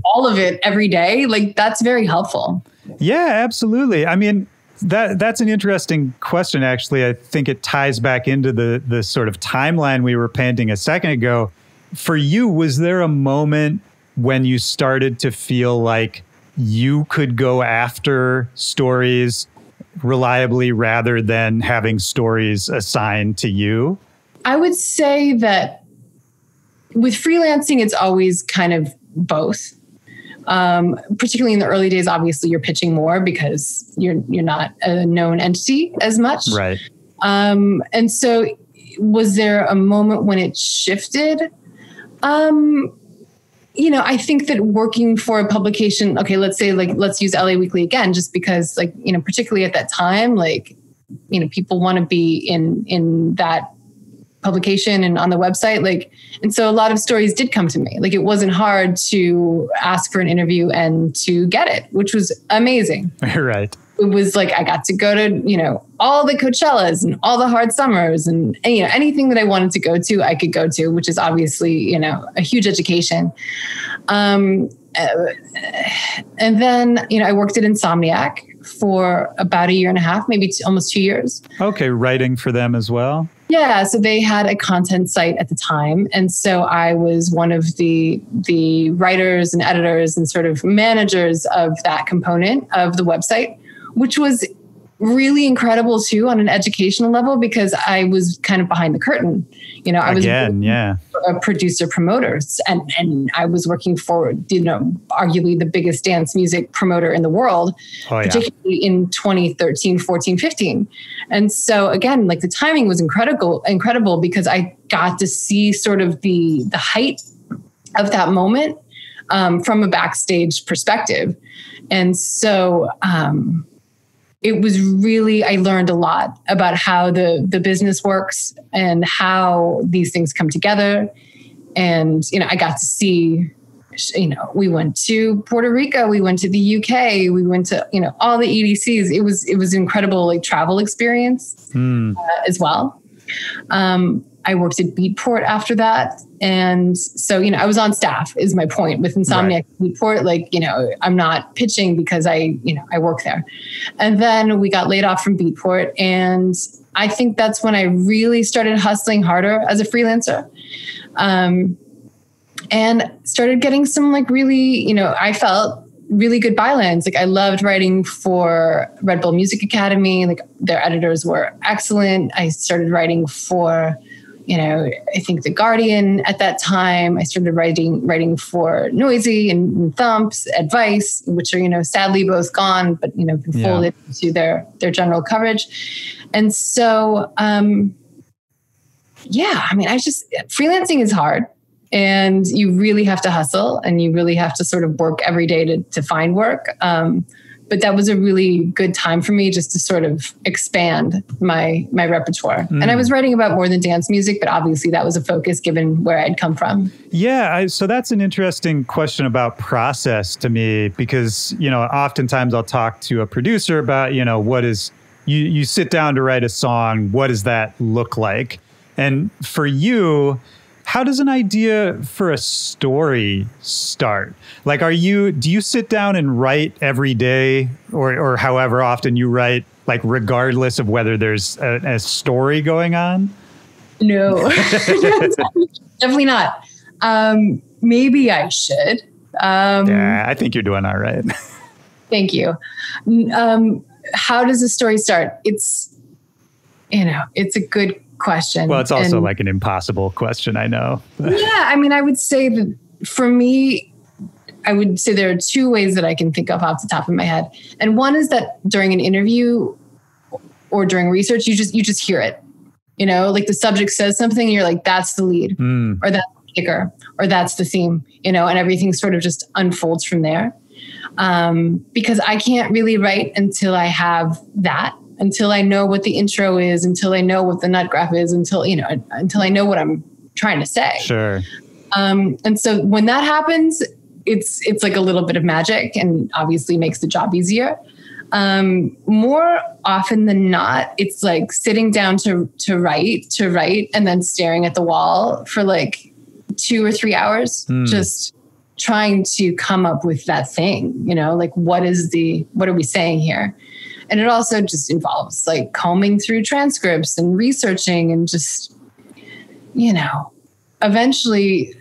all of it every day. That's very helpful. Yeah, absolutely. I mean, that's an interesting question, actually. I think it ties back into the sort of timeline we were painting a second ago. For you, was there a moment when you started to feel like you could go after stories reliably rather than having stories assigned to you? I would say that with freelancing, it's always kind of both. Particularly in the early days, obviously you're pitching more because you're not a known entity as much. Right. And so was there a moment when it shifted? I think that working for a publication, okay, let's say let's use LA Weekly again, just because particularly at that time, people want to be in that publication and on the website. And so a lot of stories did come to me. It wasn't hard to ask for an interview and to get it, which was amazing. Right. It was I got to go to, all the Coachellas and all the Hard Summers and anything that I wanted to go to, I could go to, which is obviously, a huge education. And then, I worked at Insomniac for about 1.5 years, maybe almost 2 years. Okay. Writing for them as well. Yeah. So they had a content site at the time. And so I was one of the writers and editors and sort of managers of that component of the website, which was really incredible too on an educational level because I was kind of behind the curtain. I was a producer promoter and I was working for, arguably the biggest dance music promoter in the world, particularly in 2013, 14, 15. And so again, the timing was incredible because I got to see sort of the height of that moment from a backstage perspective. And so, it was really, I learned a lot about how the business works and how these things come together. And, I got to see, we went to Puerto Rico, we went to the UK, we went to, all the EDCs. It was an incredible travel experience as well. I worked at Beatport after that. And so, I was on staff is my point with Insomniac. Right. Beatport, I'm not pitching because I work there. And then we got laid off from Beatport. And I think that's when I really started hustling harder as a freelancer. And started getting some really, I felt really good bylines. I loved writing for Red Bull Music Academy. Their editors were excellent. I started writing for, I think The Guardian at that time. I started writing for Noisy and Thumps, Advice, which are, sadly both gone, but, been folded into their general coverage. And so, freelancing is hard. And you really have to hustle and you really have to sort of work every day to find work. But that was a really good time for me just to sort of expand my repertoire. And I was writing about more than dance music, but obviously that was a focus given where I'd come from. Yeah. So that's an interesting question about process to me, because, oftentimes I'll talk to a producer about, what is, you sit down to write a song, what does that look like? And for you, how does an idea for a story start? Like, do you sit down and write every day or however often you write, like regardless of whether there's a story going on? No, definitely not. Maybe I should. Yeah, I think you're doing all right. Thank you. How does a story start? It's a good question. Well, it's also like an impossible question, I know. Yeah, I mean, I would say that for me, I would say there are two ways that I can think of off the top of my head. And one is that during an interview or during research, you just hear it. Like the subject says something and you're like, that's the lead or that's the kicker or that's the theme, and everything sort of just unfolds from there. Because I can't really write until I have that. Until I know what the intro is, until I know what the nut graph is, until I know what I'm trying to say. Sure. And so when that happens, it's like a little bit of magic and obviously makes the job easier. More often than not, it's like sitting down to write and then staring at the wall for like 2 or 3 hours, just trying to come up with that thing, like what are we saying here? And it also just involves like combing through transcripts and researching and just, eventually,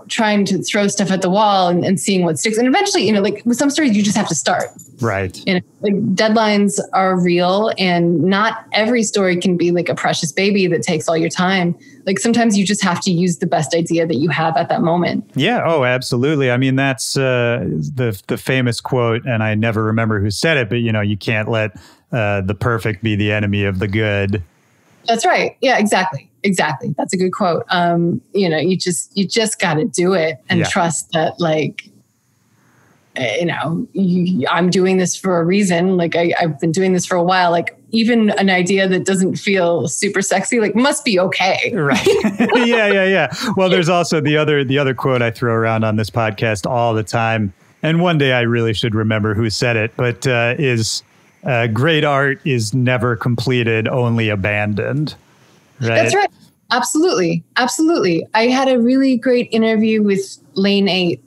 trying to throw stuff at the wall and seeing what sticks. And eventually, like with some stories, you just have to start. Right. Like deadlines are real and not every story can be like a precious baby that takes all your time. Like sometimes you just have to use the best idea that you have at that moment. Yeah. Oh, absolutely. I mean, that's the famous quote, and I never remember who said it, but you can't let the perfect be the enemy of the good. That's right. Yeah, exactly. That's a good quote. You just got to do it and trust that, like, I'm doing this for a reason. Like I've been doing this for a while. Like even an idea that doesn't feel super sexy, like must be okay. Right. Yeah. Well, there's also the other quote I throw around on this podcast all the time. And one day I really should remember who said it, but is great art is never completed, only abandoned. Right? That's right. Absolutely. I had a really great interview with Lane 8.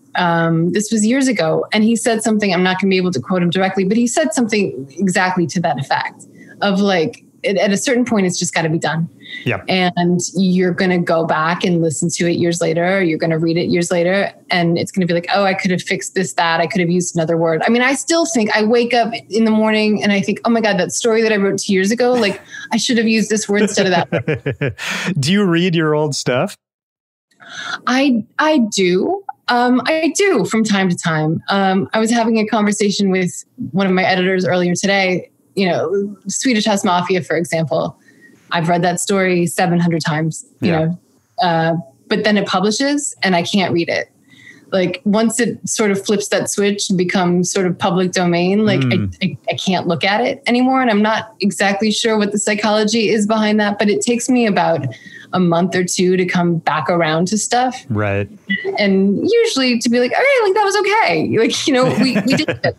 This was years ago. And he said something, I'm not going to be able to quote him directly, but he said something exactly to that effect of like, at a certain point, it's just got to be done. Yep. And you're going to go back and listen to it years later, or you're going to read it years later. And it's going to be like, oh, I could have fixed this, that. I could have used another word. I mean, I still think I wake up in the morning and I think, oh my God, that story that I wrote 2 years ago, like I should have used this word instead of that. Do you read your old stuff? I do. I do from time to time. I was having a conversation with one of my editors earlier today. Swedish Mafia, for example. I've read that story 700 times, but then it publishes and I can't read it. Like once it sort of flips that switch and becomes sort of public domain, like I can't look at it anymore. And I'm not exactly sure what the psychology is behind that, but it takes me about a month or two to come back around to stuff. Right. And usually to be like, all right, like that was okay. Like, we did good.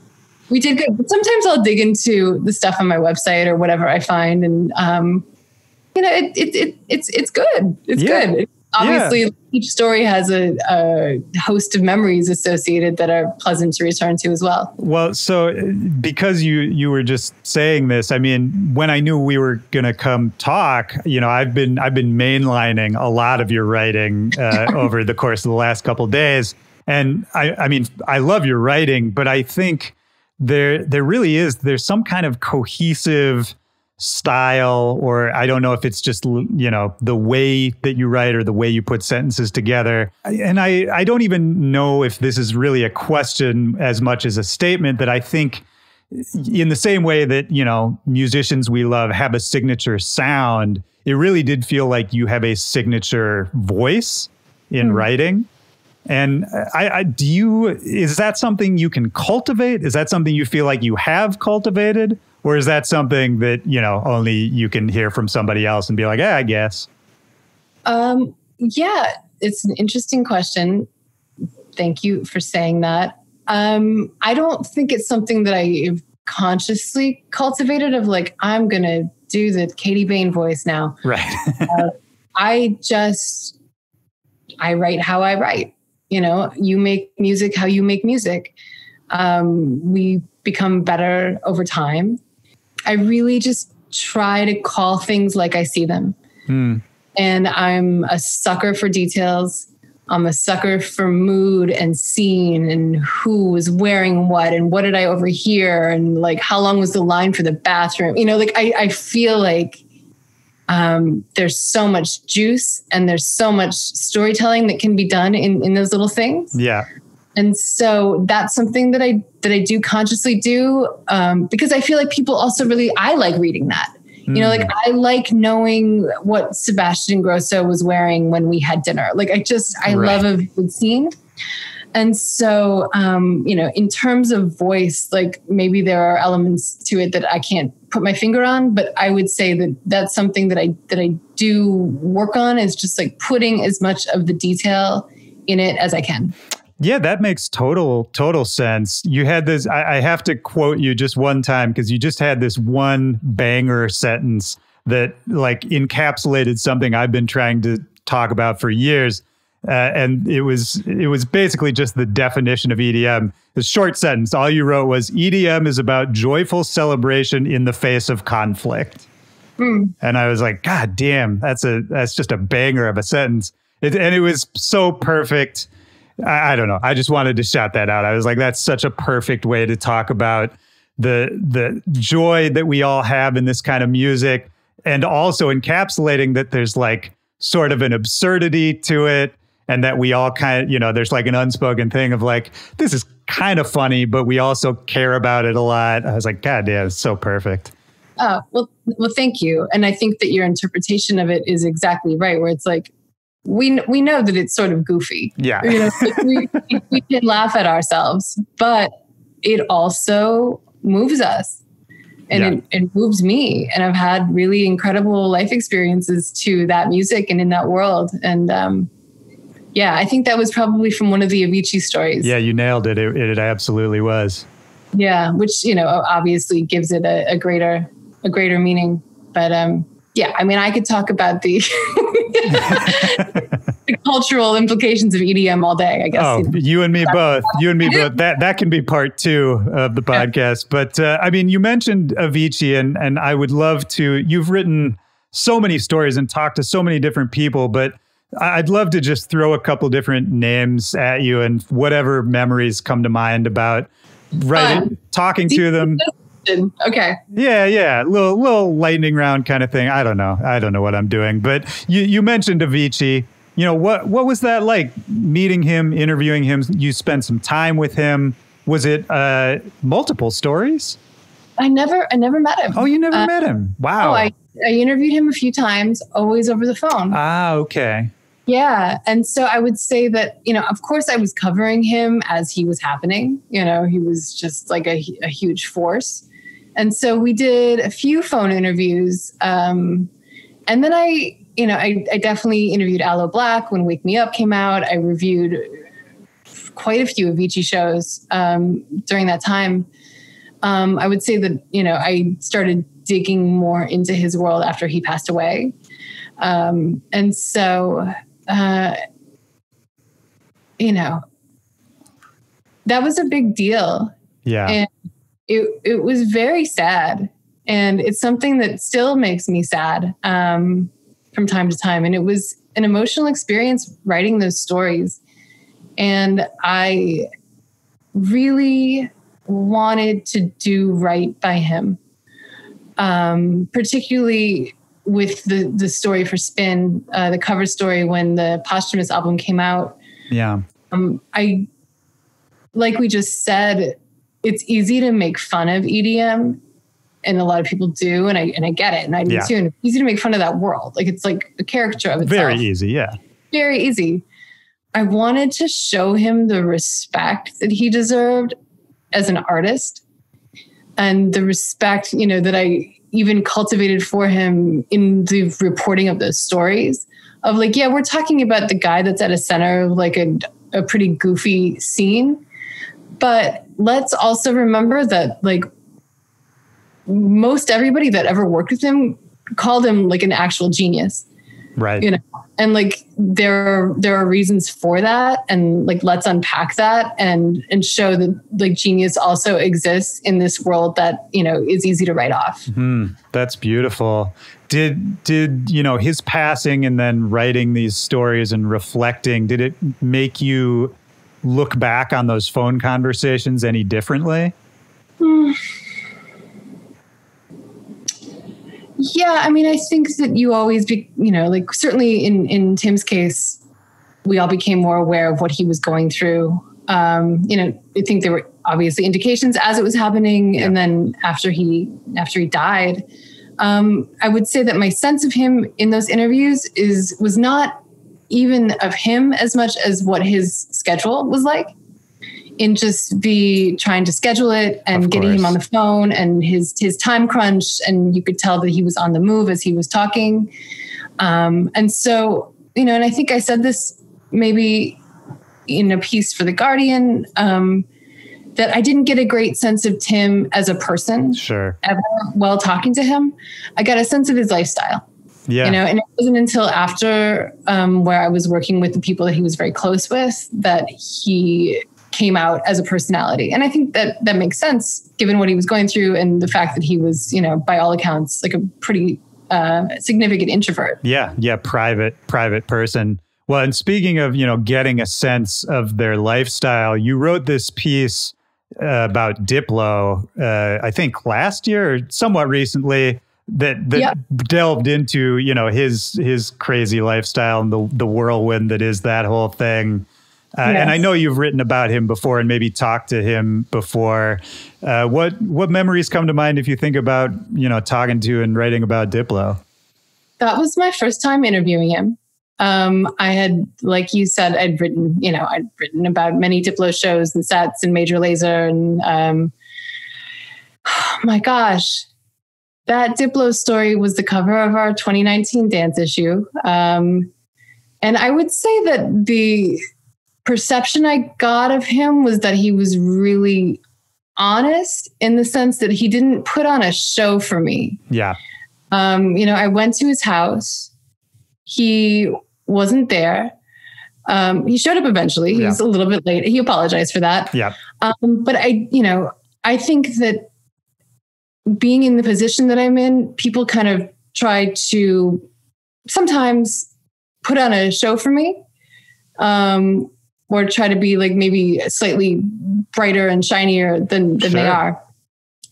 We did good. But sometimes I'll dig into the stuff on my website or whatever I find. And, it's good. It's good. Obviously, each story has a host of memories associated that are pleasant to return to as well. Well, so because you were just saying this, I mean, when I knew we were going to come talk, I've been mainlining a lot of your writing over the course of the last couple of days. And I mean, I love your writing, but I think there really is, there's some kind of cohesive style, or I don't know if it's just, the way that you write or the way you put sentences together. And I don't even know if this is really a question as much as a statement, that I think in the same way that, musicians we love have a signature sound, it really did feel like you have a signature voice in writing. And is that something you can cultivate? Is that something you feel like you have cultivated? Or is that something that, only you can hear from somebody else and be like, I guess? Yeah, it's an interesting question. Thank you for saying that. I don't think it's something that I've consciously cultivated of like, I'm going to do the Katie Bain voice now. Right. I write how I write. You make music how you make music. We become better over time. I really just try to call things like I see them. And I'm a sucker for details. I'm a sucker for mood and scene and who was wearing what and what did I overhear and like how long was the line for the bathroom. I feel like there's so much juice and there's so much storytelling that can be done in those little things. Yeah. And so that's something that I do consciously do because I feel like people also I like reading that. I like knowing what Sebastian Grosso was wearing when we had dinner. I love a good scene. And so, in terms of voice, maybe there are elements to it that I can't put my finger on, but I would say that that's something that I do work on is just putting as much of the detail in it as I can. Yeah, that makes total sense. You had this, I have to quote you just one time because you just had this one banger sentence that encapsulated something I've been trying to talk about for years. And it was basically just the definition of EDM. The short sentence, all you wrote was EDM is about joyful celebration in the face of conflict. And I was like, God damn, that's just a banger of a sentence. And it was so perfect. I don't know. I just wanted to shout that out. I was like, that's such a perfect way to talk about the joy that we all have in this kind of music, and also encapsulating that there's sort of an absurdity to it, and that we all kind of, there's an unspoken thing of this is kind of funny, but we also care about it a lot. I was like, God damn, it's so perfect. Oh, well, thank you. And I think that your interpretation of it is exactly right, where it's we know that it's sort of goofy. Yeah. We can laugh at ourselves, but it also moves us and it moves me. And I've had really incredible life experiences to that music and in that world. And I think that was probably from one of the Avicii stories. Yeah, you nailed it. It absolutely was. Yeah, which, obviously gives it a greater meaning. But I could talk about the the cultural implications of EDM all day, I guess. Oh, you and me both. You and me both. That can be part 2 of the podcast. But you mentioned Avicii, and I would love to. You've written so many stories and talked to so many different people, but I'd love to just throw a couple different names at you and whatever memories come to mind about talking to them. Okay. Yeah. Little lightning round kind of thing. I don't know what I'm doing, but you mentioned Avicii. What was that like, meeting him, interviewing him? You spent some time with him. Was it multiple stories? I never met him. Oh, you never met him? Wow. I interviewed him a few times, always over the phone. Ah, okay. Yeah. And so I would say that, of course I was covering him as he was happening. He was just a huge force. And so we did a few phone interviews. And then I definitely interviewed Aloe Black when Wake Me Up came out. I reviewed quite a few Avicii shows during that time. I would say that, I started digging more into his world after he passed away. And so, that was a big deal. Yeah. And it was very sad. And it's something that still makes me sad from time to time. And it was an emotional experience writing those stories. And I really wanted to do right by him, particularly with the story for Spin, the cover story when the posthumous album came out. Yeah. Like we just said, it's easy to make fun of EDM, and a lot of people do, and I get it, and I do too. And it's easy to make fun of that world, it's like a caricature of itself. Very easy, yeah. Very easy. I wanted to show him the respect that he deserved as an artist, and the respect, that I even cultivated for him in the reporting of those stories of like, yeah, we're talking about the guy that's at a center of like a pretty goofy scene. But let's also remember that like most everybody that ever worked with him called him like an actual genius. Right. And like there are reasons for that. And like, let's unpack that and show that like genius also exists in this world that, is easy to write off. Mm-hmm. That's beautiful. Did his passing and then writing these stories and reflecting, did it make you look back on those phone conversations any differently? Yeah, I mean, I think that you always be, like certainly in Tim's case, we all became more aware of what he was going through. I think there were obviously indications as it was happening. Yeah. And then after he died, I would say that my sense of him in those interviews was not even of him as much as what his schedule was like. In just trying to schedule it and getting him on the phone and his time crunch. And you could tell that he was on the move as he was talking. And so, and I think I said this maybe in a piece for The Guardian, that I didn't get a great sense of Tim as a person. Sure. Ever while talking to him. I got a sense of his lifestyle. Yeah. And it wasn't until after where I was working with the people that he was very close with that he came out as a personality. And I think that makes sense given what he was going through and the fact that he was, by all accounts, like a pretty significant introvert. Yeah. Private person. Well, and speaking of, getting a sense of their lifestyle, you wrote this piece about Diplo, I think last year or somewhat recently, that delved into, his crazy lifestyle and the whirlwind that is that whole thing. Yes. And I know you've written about him before and maybe talked to him before. What memories come to mind if you think about, talking to and writing about Diplo? That was my first time interviewing him. I had, like you said, I'd written about many Diplo shows and sets and Major Lazer. And oh my gosh, that Diplo story was the cover of our 2019 dance issue. And I would say that the perception I got of him was that he was really honest in the sense that he didn't put on a show for me. Yeah. I went to his house. He wasn't there. He showed up eventually. He was a little bit late. He apologized for that. Yeah. But I think that being in the position that I'm in, people kind of try to sometimes put on a show for me. Or try to be like maybe slightly brighter and shinier than Sure. they are.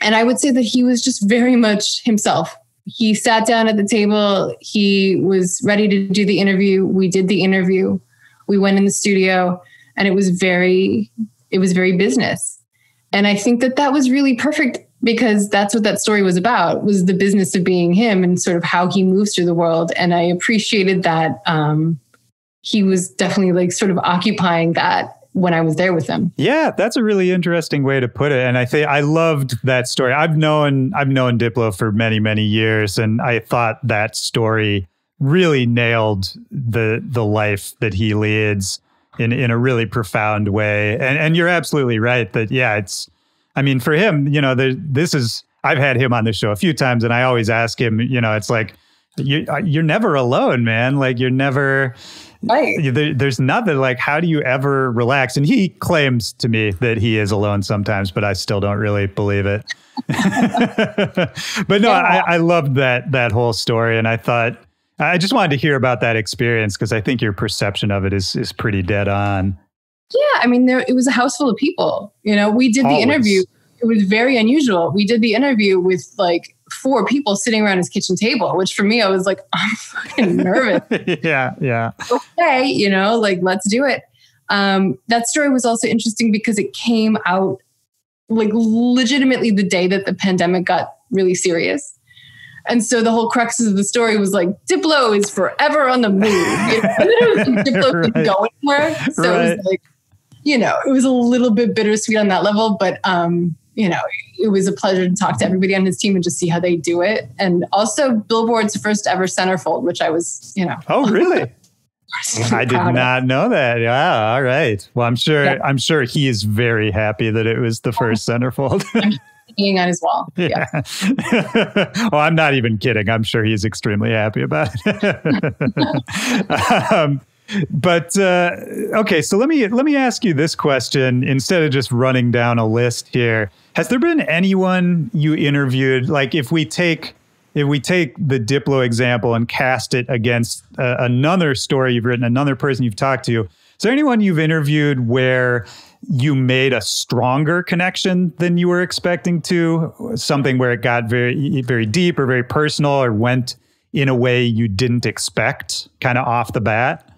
And I would say that he was just very much himself. He sat down at the table. He was ready to do the interview. We did the interview. We went in the studio and it was very business. And I think that was really perfect because that's what that story was about, was the business of being him and sort of how he moves through the world. And I appreciated that, he was definitely like sort of occupying that when I was there with him. Yeah, that's a really interesting way to put it. And I think I loved that story. I've known Diplo for many, many years. And I thought that story really nailed the life that he leads in a really profound way. And you're absolutely right that, for him, I've had him on the show a few times and I always ask him, it's like, you're never alone, man. Like you're never... Right. There's nothing like, how do you ever relax? And he claims to me that he is alone sometimes, but I still don't really believe it. But no, I loved that whole story. And I thought, I just wanted to hear about that experience because I think your perception of it is pretty dead on. Yeah. It was a house full of people. We did the interview. It was very unusual. We did the interview with like 4 people sitting around his kitchen table, which for me, I was like, I'm fucking nervous. Yeah. Okay, let's do it. That story was also interesting because it came out like legitimately the day that the pandemic got really serious. And so the whole crux of the story was like, Diplo is forever on the move. Diplo didn't go anywhere. So it was like, it was a little bit bittersweet on that level, but, it was a pleasure to talk to everybody on his team and just see how they do it. And also Billboard's first ever centerfold, which I was, Oh, really? I did not know that. Yeah. All right. Well, I'm sure he is very happy that it was the first centerfold. Hanging on his wall. Yeah. Oh, I'm not even kidding. I'm sure he's extremely happy about it. But okay, so let me ask you this question instead of just running down a list here. Has there been anyone you interviewed, like if we take the Diplo example and cast it against another story you've written, another person you've talked to, is there anyone you've interviewed where you made a stronger connection than you were expecting to? Something where it got very, very deep or very personal or went in a way you didn't expect kind of off the bat?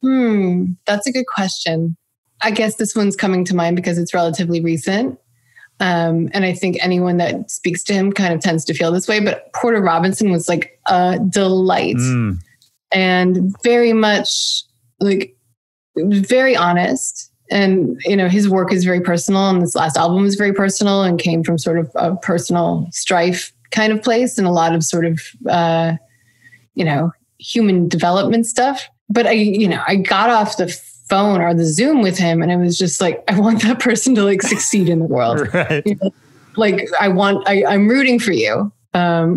That's a good question. I guess this one's coming to mind because it's relatively recent. And I think anyone that speaks to him kind of tends to feel this way, but Porter Robinson was like a delight and very much like very honest. And, his work is very personal, and this last album was very personal and came from sort of a personal strife kind of place and a lot of sort of, human development stuff. But I got off the phone or the Zoom with him, and it was just like, I want that person to like succeed in the world. Right. Like I'm rooting for you.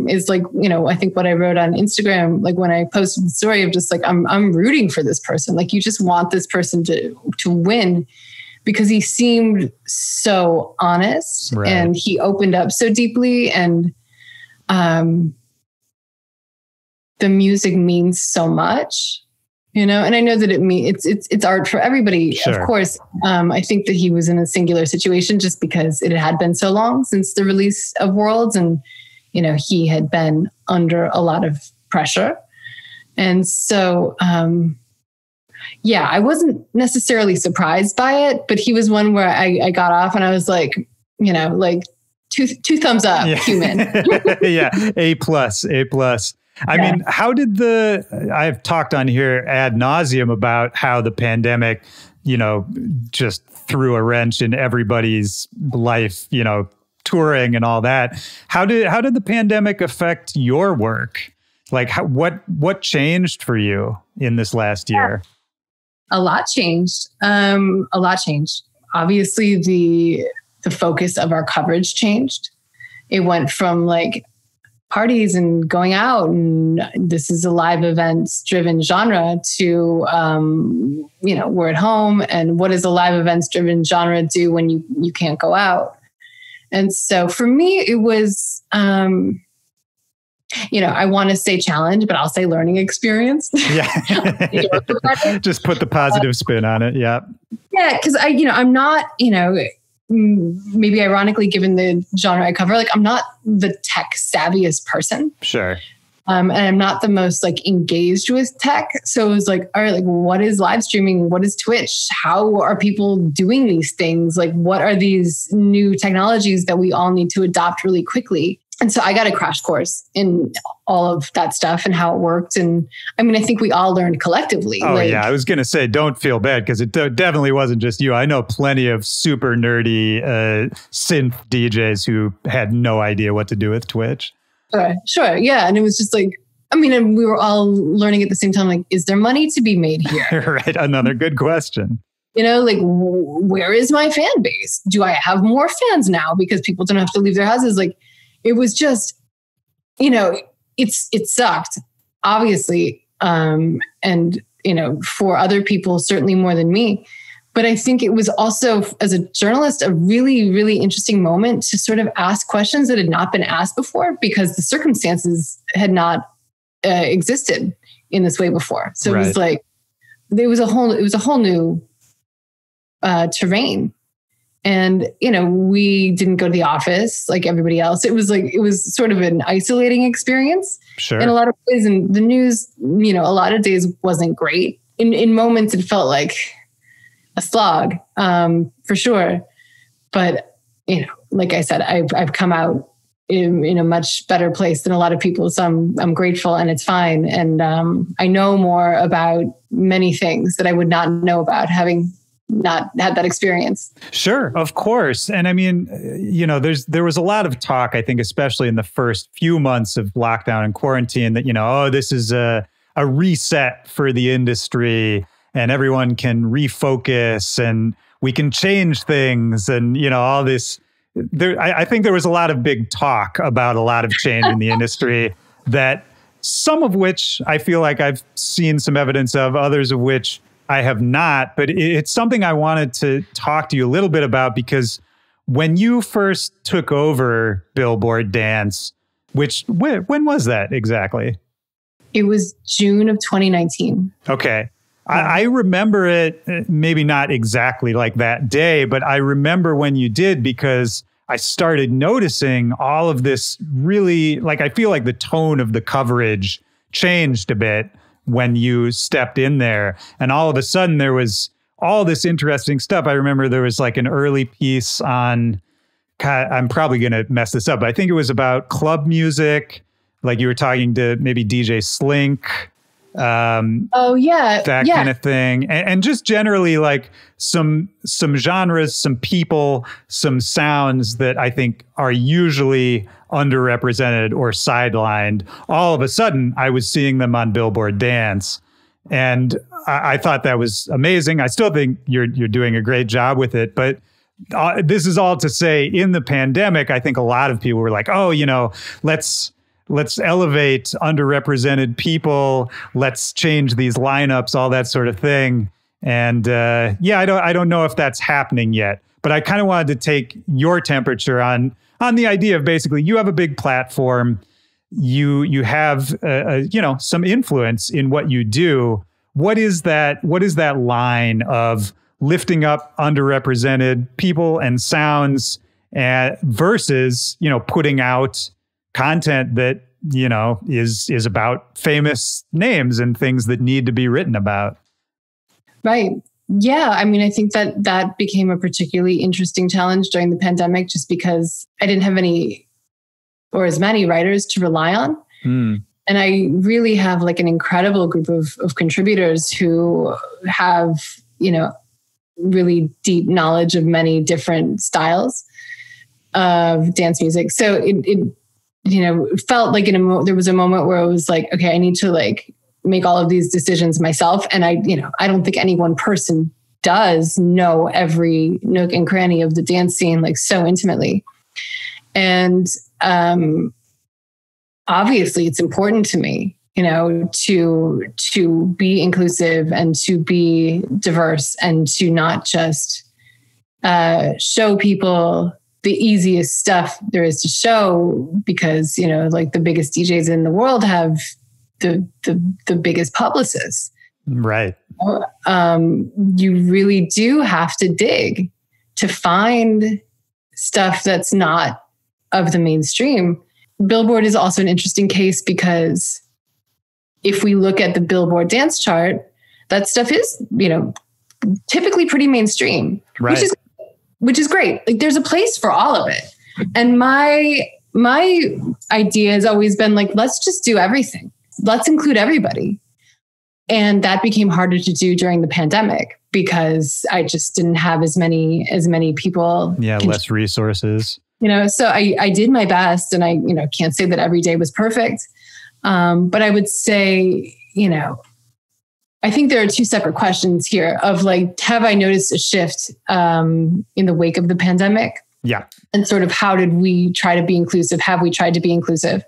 Is like, I think what I wrote on Instagram, like when I posted the story of just like, I'm rooting for this person. Like you just want this person to win because he seemed so honest and he opened up so deeply, and the music means so much. And I know that it's art for everybody, sure. Of course. I think that he was in a singular situation just because it had been so long since the release of Worlds, and, he had been under a lot of pressure. And so, I wasn't necessarily surprised by it, but he was one where I got off and I was like, like two thumbs up, human. Yeah. A+. I mean, how did I've talked on here ad nauseum about how the pandemic, just threw a wrench in everybody's life, touring and all that. How did the pandemic affect your work? Like what changed for you in this last year? A lot changed. Obviously the focus of our coverage changed. It went from like parties and going out, and this is a live events driven genre, to, we're at home, and what does a live events driven genre do when you can't go out? And so for me, it was, I want to say challenge, but I'll say learning experience. Yeah. Just put the positive spin on it. Yeah. Yeah. Cause I'm not, maybe ironically, given the genre I cover, like I'm not the tech savviest person. Sure. And I'm not the most like engaged with tech. So it was like, all right, like what is live streaming? What is Twitch? How are people doing these things? Like what are these new technologies that we all need to adopt really quickly? And so I got a crash course in all of that stuff and how it worked. And I mean, I think we all learned collectively. Oh, yeah. I was going to say, don't feel bad because it definitely wasn't just you. I know plenty of super nerdy synth DJs who had no idea what to do with Twitch. Sure. Yeah. And it was just like, I mean, and we were all learning at the same time, like, is there money to be made here? Right. Another good question. Like, where is my fan base? Do I have more fans now because people don't have to leave their houses? Like, it was just, it sucked, obviously. And, for other people, certainly more than me. But I think it was also, as a journalist, a really, really interesting moment to sort of ask questions that had not been asked before because the circumstances had not existed in this way before. So It was like, it was a whole new terrain. And, we didn't go to the office like everybody else. It was sort of an isolating experience in a lot of ways. And the news, a lot of days wasn't great. In moments, it felt like a slog, for sure. But, like I said, I've come out in a much better place than a lot of people. So I'm grateful, and it's fine. And I know more about many things that I would not know about having not had that experience. Sure, of course. And I mean, there was a lot of talk, I think, especially in the first few months of lockdown and quarantine, that, this is a reset for the industry and everyone can refocus and we can change things and, all this. I think there was a lot of big talk about a lot of change in the industry, that some of which I feel like I've seen some evidence of, others of which I have not. But it's something I wanted to talk to you a little bit about, because when you first took over Billboard Dance, when was that exactly? It was June of 2019. Okay. I remember it, maybe not exactly like that day, but I remember when you did, because I started noticing all of this really, I feel like the tone of the coverage changed a bit when you stepped in there. And all of a sudden there was all this interesting stuff. I remember there was an early piece on, I'm probably going to mess this up, but I think it was about club music. You were talking to maybe DJ Slink. That kind of thing. And just generally some genres, some people, some sounds that I think are usually underrepresented or sidelined. All of a sudden, I was seeing them on Billboard Dance. And I thought that was amazing. I still think you're doing a great job with it. But this is all to say, in the pandemic, I think a lot of people were like, oh, let's elevate underrepresented people. Let's change these lineups, all that sort of thing. And I don't know if that's happening yet, but I kind of wanted to take your temperature on the idea of basically you have a big platform, you have some influence in what you do. What is that line of lifting up underrepresented people and sounds versus putting out content that, is about famous names and things that need to be written about? Right. Yeah. I mean, I think that became a particularly interesting challenge during the pandemic, just because I didn't have any or as many writers to rely on. And I really have an incredible group of contributors who have, really deep knowledge of many different styles of dance music. So it felt like there was a moment where I was like, okay, I need to make all of these decisions myself. And I don't think any one person does know every nook and cranny of the dance scene so intimately. And obviously it's important to me, to be inclusive and to be diverse and to not just show people the easiest stuff there is to show, because, the biggest DJs in the world have the biggest publicists. Right. You really do have to dig to find stuff that's not of the mainstream. Billboard is also an interesting case, because if we look at the Billboard dance chart, that stuff is, typically pretty mainstream, right, which is great. There's a place for all of it. And my idea has always been let's just do everything. Let's include everybody. And that became harder to do during the pandemic, because I just didn't have as many people. Yeah. Less resources. So I did my best, and I, can't say that every day was perfect. But I would say, I think there are two separate questions here of have I noticed a shift in the wake of the pandemic? Yeah. And sort of how did we try to be inclusive? Have we tried to be inclusive?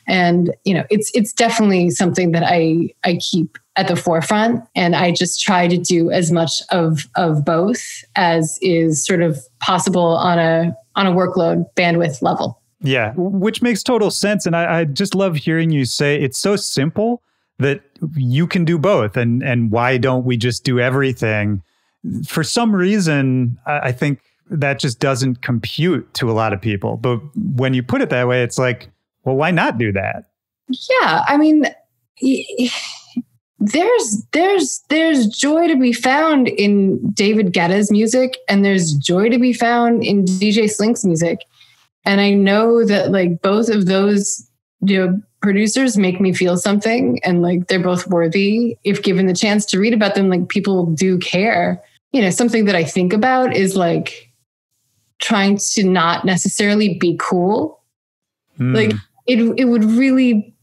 And, it's definitely something that I keep at the forefront, and I just try to do as much of both as is sort of possible on a workload bandwidth level. Yeah, which makes total sense. And I just love hearing you say it's so simple that you can do both. And why don't we just do everything? For some reason, I think that just doesn't compute to a lot of people. But when you put it that way, it's well, why not do that? Yeah, I mean, there's joy to be found in David Guetta's music, and there's joy to be found in DJ Slink's music. And I know that like both of those, producers make me feel something, and like they're both worthy. If given the chance to read about them, like people do care. Something that I think about is like trying to not necessarily be cool. Like it would really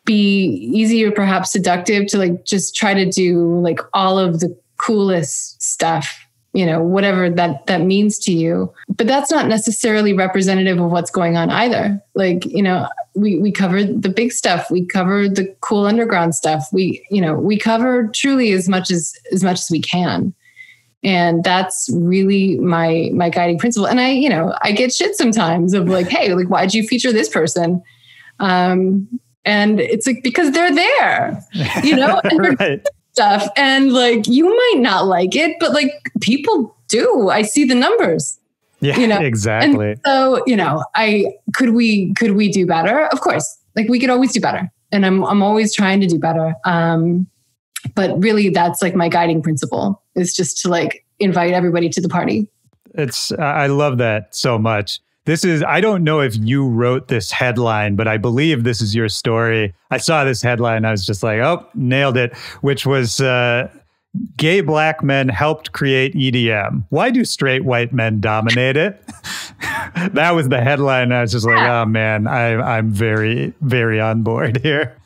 be easier, perhaps seductive, to like just try to do like all of the coolest stuff, whatever that means to you. But that's not necessarily representative of what's going on either. Like, we cover the big stuff. We cover the cool underground stuff. We cover truly as much as we can. And that's really my guiding principle. And I get shit sometimes of like, hey, like, why'd you feature this person? And it's like, because they're there, and right. Stuff. And like, you might not like it, but like people do. I see the numbers. Yeah, exactly. And so, could we do better? Of course, like we could always do better. And I'm always trying to do better. But really that's like my guiding principle, is just to like invite everybody to the party. I love that so much. I don't know if you wrote this headline, but I believe this is your story. I saw this headline. I was just like, oh, nailed it, which was gay black men helped create EDM. Why do straight white men dominate it? That was the headline. I was just like, oh man, I'm very, very on board here.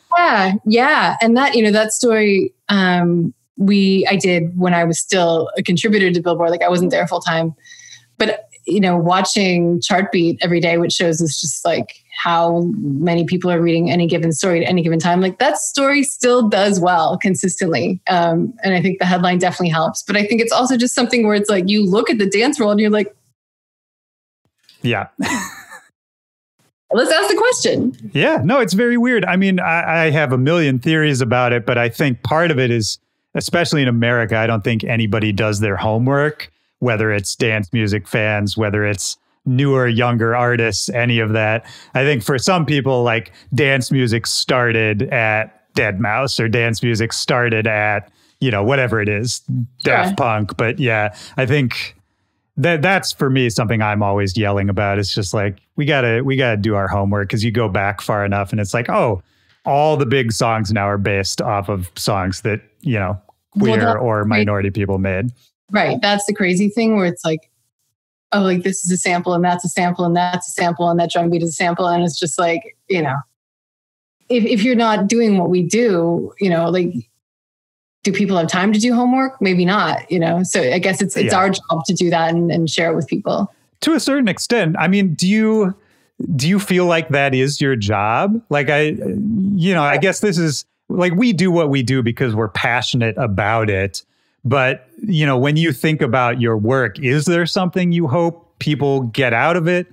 Yeah. And that, that story, I did when I was still a contributor to Billboard. Like I wasn't there full time, but watching Chartbeat every day, which shows us just like how many people are reading any given story at any given time. Like that story still does well consistently. And I think the headline definitely helps, but I think it's also just something where it's like, you look at the dance world and you're like, yeah. Let's ask the question. Yeah, no, it's very weird. I mean, I have a million theories about it, but I think part of it is, especially in America, I don't think anybody does their homework, whether it's dance music fans, whether it's newer, younger artists, any of that. I think for some people, like dance music started at Deadmau5 or dance music started at, whatever it is, Daft Punk. But yeah, I think that's for me something I'm always yelling about. It's just like, we gotta do our homework, because you go back far enough and it's like, oh, all the big songs now are based off of songs that, queer or minority people made. Right. That's the crazy thing where it's like, oh, like this is a sample and that's a sample and that's a sample and that drum beat is a sample. And it's just like, if you're not doing what we do, like, do people have time to do homework? Maybe not, So I guess it's our job to do that and share it with people. To a certain extent. I mean, do you feel like that is your job? Like I guess this is like, we do what we do because we're passionate about it. But, when you think about your work, is there something you hope people get out of it?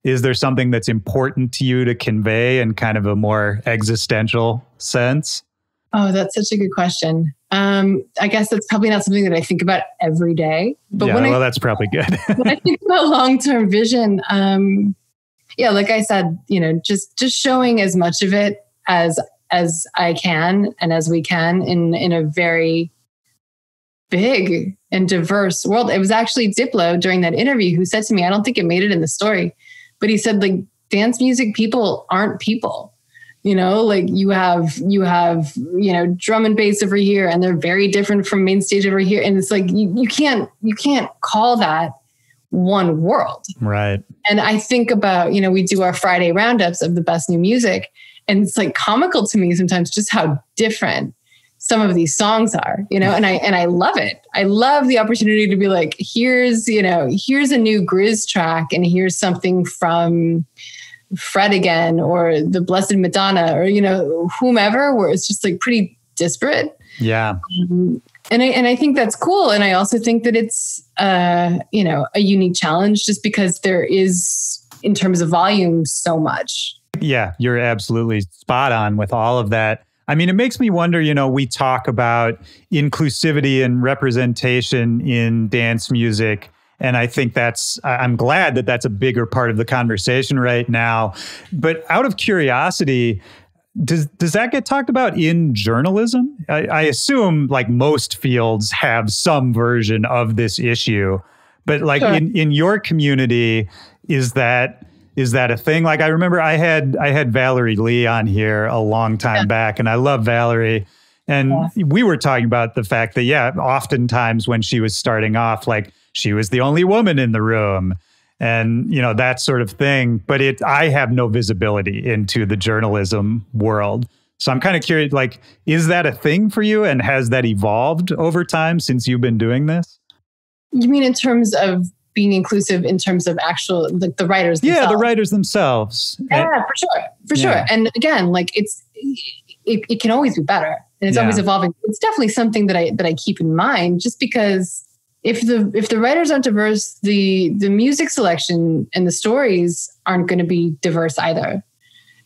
Is there something that's important to you to convey in kind of a more existential sense? Oh, that's such a good question. I guess that's probably not something that I think about every day. But that's probably good. When I think about long-term vision, like I said, just showing as much of it as I can and as we can in a very big and diverse world. It was actually Diplo during that interview who said to me, I don't think it made it in the story, but he said, like, dance music people aren't people. Like you have, drum and bass over here, and they're very different from main stage over here. And it's like, you can't call that one world. Right. And I think about, we do our Friday roundups of the best new music, and it's like comical to me sometimes just how different some of these songs are, and I love it. I love the opportunity to be like, here's a new Grizz track, and here's something from Fred again, or the Blessed Madonna, or, whomever, where it's just like pretty disparate. Yeah. And I think that's cool. And I also think that it's, a unique challenge, just because there is, in terms of volume, so much. Yeah, you're absolutely spot on with all of that. I mean, it makes me wonder, we talk about inclusivity and representation in dance music. And I think I'm glad that that's a bigger part of the conversation right now. But out of curiosity, does that get talked about in journalism? I assume like most fields have some version of this issue, but like in your community, is that Is that a thing? Like, I remember I had Valerie Lee on here a long time back, and I love Valerie. And we were talking about the fact that, oftentimes when she was starting off, like, she was the only woman in the room and, that sort of thing. But I have no visibility into the journalism world. So I'm kind of curious, like, is that a thing for you? And has that evolved over time since you've been doing this? You mean in terms of being inclusive, in terms of actual, like, the writers themselves? Yeah, the writers themselves. Yeah, for sure. And again, like, it can always be better. And it's always evolving. It's definitely something that I keep in mind, just because if the writers aren't diverse, the music selection and the stories aren't going to be diverse either.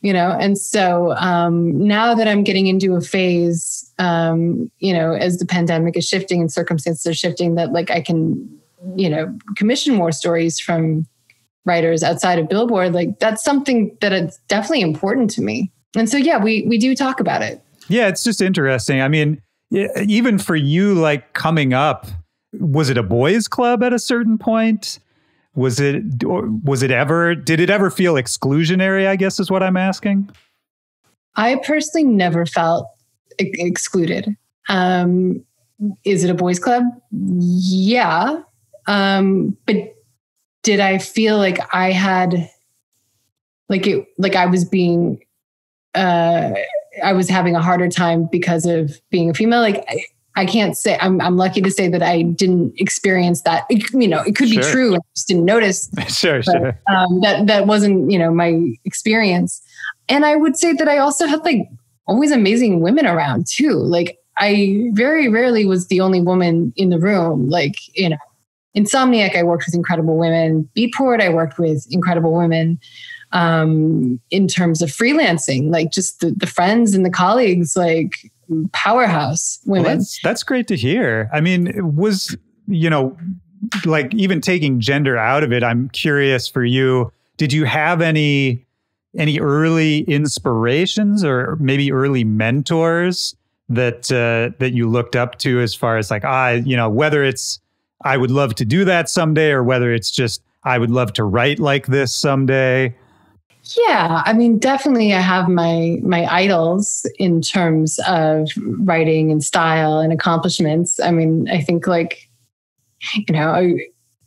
And so now that I'm getting into a phase, as the pandemic is shifting and circumstances are shifting, that, like, I can, commission more stories from writers outside of Billboard. Like, that's something that it's definitely important to me. And so, we do talk about it. Yeah, it's just interesting. I mean, even for you, like, coming up, was it a boys' club at a certain point? Did it ever feel exclusionary, I guess is what I'm asking? I personally never felt excluded. Is it a boys' club? Yeah. But did I feel like I had, I was being, I was having a harder time because of being a female? Like, I can't say. I'm lucky to say that I didn't experience that. It could be true. I just didn't notice. Sure. That wasn't, my experience. And I would say that I also had, like, always amazing women around too. Like, I very rarely was the only woman in the room. Like, Insomniac, I worked with incredible women. Beatport, I worked with incredible women. In terms of freelancing, like, just the friends and the colleagues, like, powerhouse women. Well, that's great to hear. I mean, it was, like, even taking gender out of it, I'm curious for you, did you have any early inspirations or maybe early mentors that you looked up to, as far as, like, whether it's I would love to do that someday, or whether it's just I would love to write like this someday? Yeah, I mean, definitely I have my idols in terms of writing and style and accomplishments. I mean, I think, like,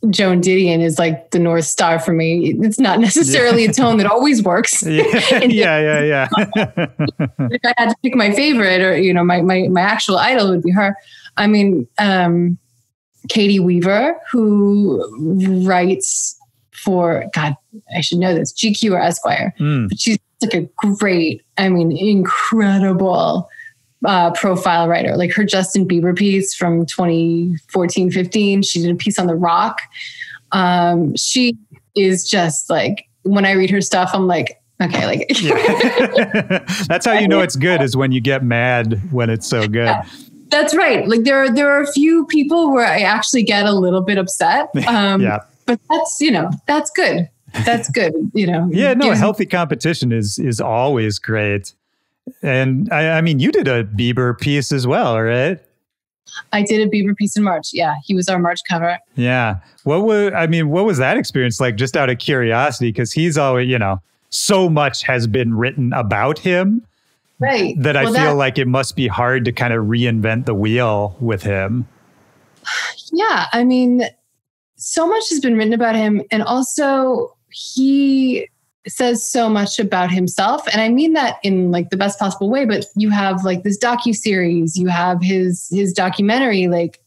Joan Didion is, like, the North Star for me. It's not necessarily a tone that always works. Yeah. If I had to pick my favorite, or, my actual idol would be her. I mean, Katie Weaver, who writes for, God, I should know this, GQ or Esquire. But she's, like, a great, incredible profile writer. Like, her Justin Bieber piece from 2014-15, she did a piece on The Rock. She is just, like, when I read her stuff, I'm like, okay, like. That's how you know it's good, is when you get mad when it's so good. Yeah, that's right. Like, there are a few people where I actually get a little bit upset. But that's, that's good. That's good. Yeah, no, healthy competition is always great. And I mean, you did a Bieber piece as well, right? I did a Bieber piece in March. Yeah, he was our March cover. Yeah. What was that experience like, just out of curiosity? Because he's always, so much has been written about him. Right. That I feel like it must be hard to kind of reinvent the wheel with him. Yeah, I mean, so much has been written about him, and also he says so much about himself. And I mean that in, like, the best possible way, but you have, like, this docuseries, you have his documentary, like,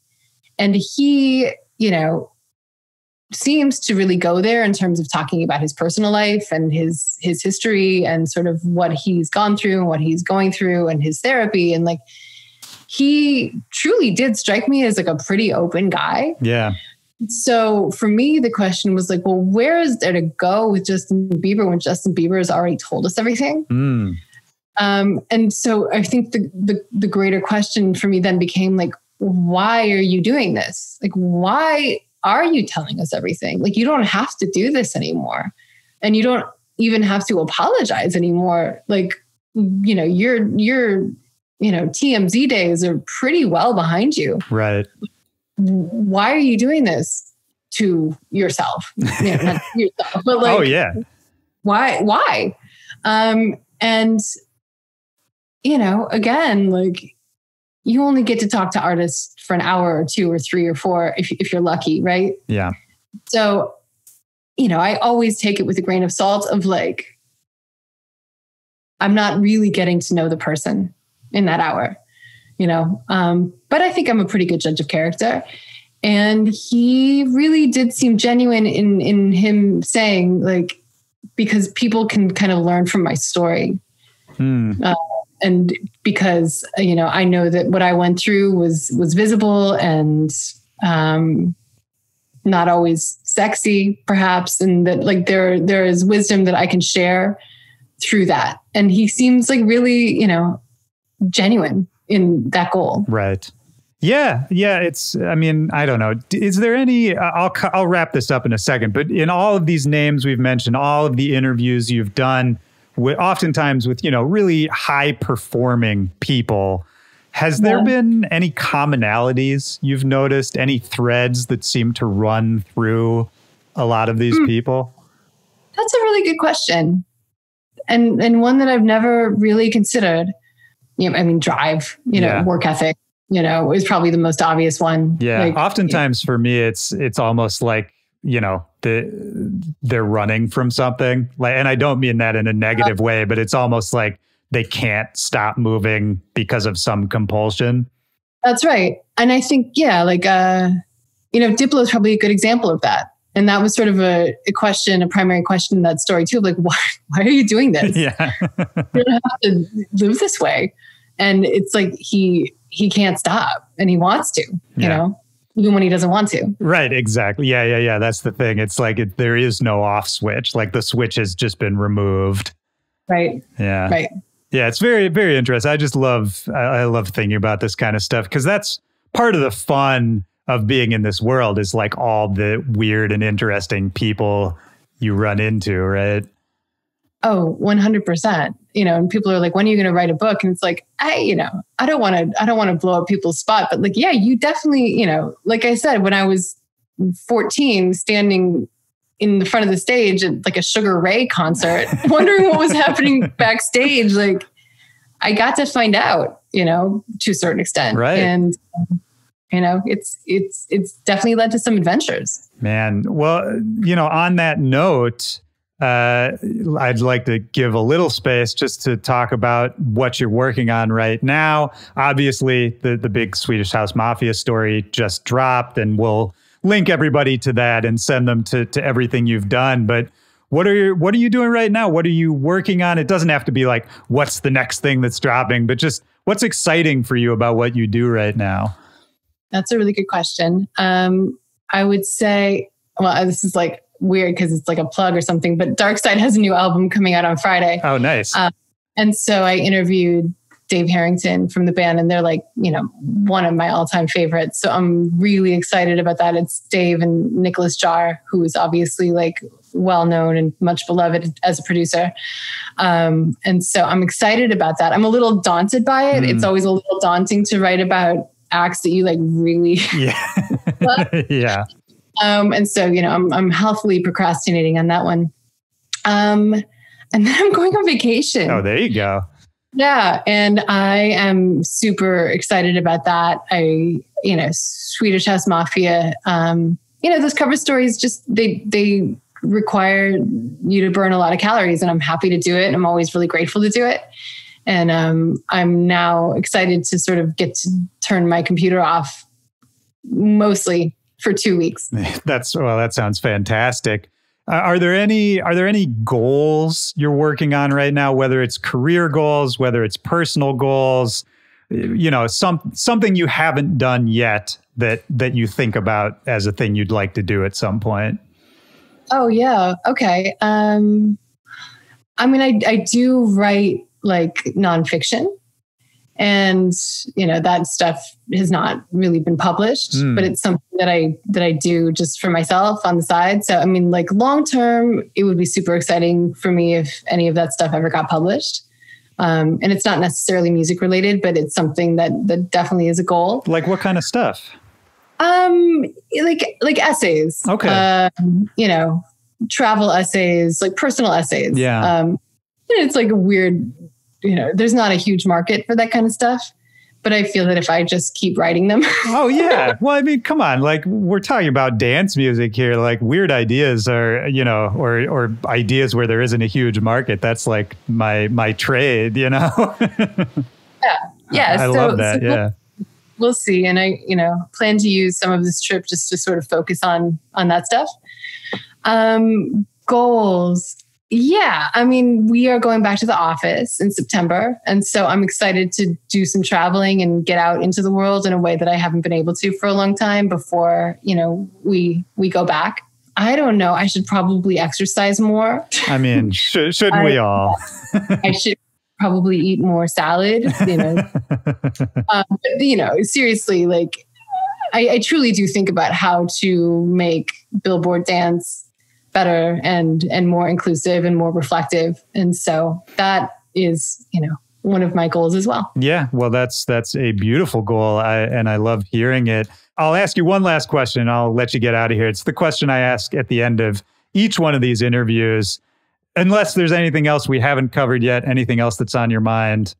and he, seems to really go there in terms of talking about his personal life and his history and sort of what he's gone through and what he's going through and his therapy. And, like, he truly did strike me as, like, a pretty open guy. Yeah. So for me, the question was, like, well, where is there to go with Justin Bieber when Justin Bieber has already told us everything? And so I think the greater question for me then became, like, why are you doing this? Like, why are you telling us everything? Like, you don't have to do this anymore. And you don't even have to apologize anymore. Like, your TMZ days are pretty well behind you. Right. Why are you doing this to yourself? Not yourself, but, like, oh yeah, Why? And, you know, again, like you only get to talk to artists for an hour or 2 or 3 or 4 if you're lucky, right? Yeah. So, you know, I always take it with a grain of salt of like, I'm not really getting to know the person in that hour, you know? But I think I'm a pretty good judge of character. And he really did seem genuine in him saying like, because people can kind of learn from my story. And because, you know, I know that what I went through was visible and not always sexy, perhaps. And that like there is wisdom that I can share through that. And he seems like really, you know, genuine in that goal. Right. Yeah. Yeah. It's, I mean, I don't know. Is there any, I'll wrap this up in a second, but in all of these names we've mentioned, all of the interviews you've done, oftentimes with, you know, really high performing people, has there been any commonalities you've noticed, any threads that seem to run through a lot of these people? That's a really good question. And one that I've never really considered. You know, I mean, drive, you know, work ethic, you know, is probably the most obvious one. Yeah. Like, oftentimes for me, it's almost like, you know, they're running from something. Like, and I don't mean that in a negative way, but it's almost like they can't stop moving because of some compulsion. That's right. And I think, yeah, like, you know, Diplo is probably a good example of that. And that was sort of a primary question in that story too. Like, why are you doing this? Yeah. You don't have to live this way. And it's like, he can't stop and he wants to, you know, even when he doesn't want to. Right. Exactly. Yeah. That's the thing. It's like, there is no off switch. Like the switch has just been removed. Right. Yeah. Right. Yeah. It's very, very interesting. I love thinking about this kind of stuff because that's part of the fun of being in this world is like all the weird and interesting people you run into, right? Oh, 100%. You know, and people are like, when are you going to write a book? And it's like, you know, I don't want to blow up people's spot, but like, yeah, you definitely, you know, like I said, when I was 14, standing in the front of the stage at like a Sugar Ray concert, wondering what was happening backstage, like I got to find out, you know, to a certain extent. Right. And, you know, it's definitely led to some adventures. Man. Well, you know, on that note, I'd like to give a little space just to talk about what you're working on right now. Obviously, the big Swedish House Mafia story just dropped, and we'll link everybody to that and send them to everything you've done. But what are you doing right now? What are you working on? It doesn't have to be like, what's the next thing that's dropping, but just what's exciting for you about what you do right now? That's a really good question. I would say, well, this is like weird because it's like a plug or something, but Dark Side has a new album coming out on Friday. Oh, nice. And so I interviewed Dave Harrington from the band, and they're like, you know, one of my all-time favorites. So I'm really excited about that. It's Dave and Nicholas Jar, who is obviously like well-known and much beloved as a producer. And so I'm excited about that. I'm a little daunted by it. It's always a little daunting to write about acts that you like really love. Yeah. And so, you know, I'm healthily procrastinating on that one. And then I'm going on vacation. Oh, there you go. Yeah. And I am super excited about that. You know, Swedish House Mafia, you know, those cover stories just, they require you to burn a lot of calories, and I'm happy to do it. I'm always really grateful to do it. And I'm now excited to sort of get to turn my computer off mostly for 2 weeks. That sounds fantastic. Are there any goals you're working on right now, whether it's career goals, whether it's personal goals, you know, something you haven't done yet that you think about as a thing you'd like to do at some point? Oh, yeah. Okay. I mean, I do write like nonfiction, and, you know, that stuff has not really been published, but it's something that I do just for myself on the side. So, I mean, like long term, it would be super exciting for me if any of that stuff ever got published. And it's not necessarily music related, but it's something that definitely is a goal. Like what kind of stuff? Like essays. Okay. You know, travel essays, like personal essays. Yeah. And it's like a weird, there's not a huge market for that kind of stuff. But I feel that if I just keep writing them. Oh, yeah. Well, I mean, come on. Like, we're talking about dance music here. Like, weird ideas are, or ideas where there isn't a huge market. That's like my trade, Yeah. I love that. Yeah. We'll see. And I, plan to use some of this trip just to sort of focus on that stuff. Goals. Yeah. I mean, we are going back to the office in September. And so I'm excited to do some traveling and get out into the world in a way that I haven't been able to for a long time before, we go back. I don't know. I should probably exercise more. I mean, shouldn't we all? I should probably eat more salad, But, seriously, like I truly do think about how to make Billboard dance better and more inclusive and more reflective. And so that is, one of my goals as well. Yeah. Well, that's a beautiful goal. And I love hearing it. I'll ask you one last question and I'll let you get out of here. It's the question I ask at the end of each one of these interviews, unless there's anything else we haven't covered yet, anything else that's on your mind.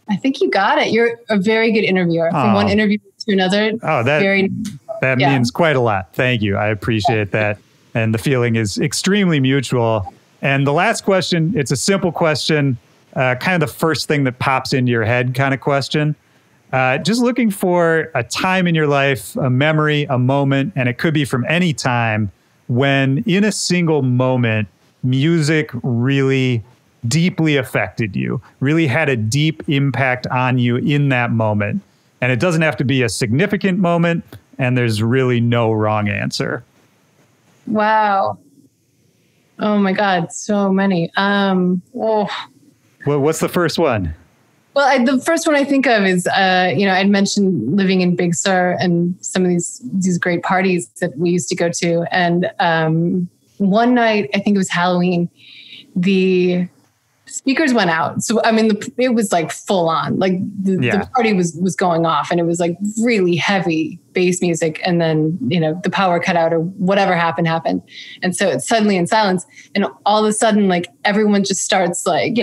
I think you got it. You're a very good interviewer. From one interview to another. Oh, that means quite a lot. Thank you. I appreciate that. And the feeling is extremely mutual. And the last question, it's a simple question, kind of the first thing that pops into your head kind of question. Just looking for a time in your life, a memory, a moment, and it could be from any time when in a single moment, music really deeply affected you, really had a deep impact on you in that moment. And it doesn't have to be a significant moment, and there's really no wrong answer. Wow. Oh my God. So many. Well, what's the first one? Well, the first one I think of is, I'd mentioned living in Big Sur and some of these great parties that we used to go to. And one night, I think it was Halloween, the speakers went out. So, I mean, it was like full on, like the party was going off and it was like really heavy bass music. And then, the power cut out or whatever happened. And so it's suddenly in silence. And all of a sudden, like everyone just starts like,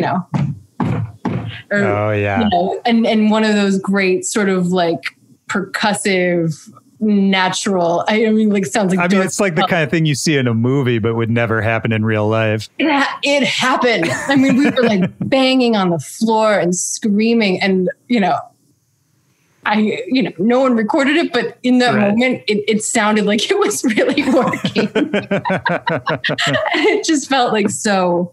and one of those great sort of like percussive, natural. I mean, like sounds like. I mean, it's like the kind of thing you see in a movie, but would never happen in real life. It happened. I mean, we were like banging on the floor and screaming, and no one recorded it, but in that moment, it sounded like it was really working. It just felt like so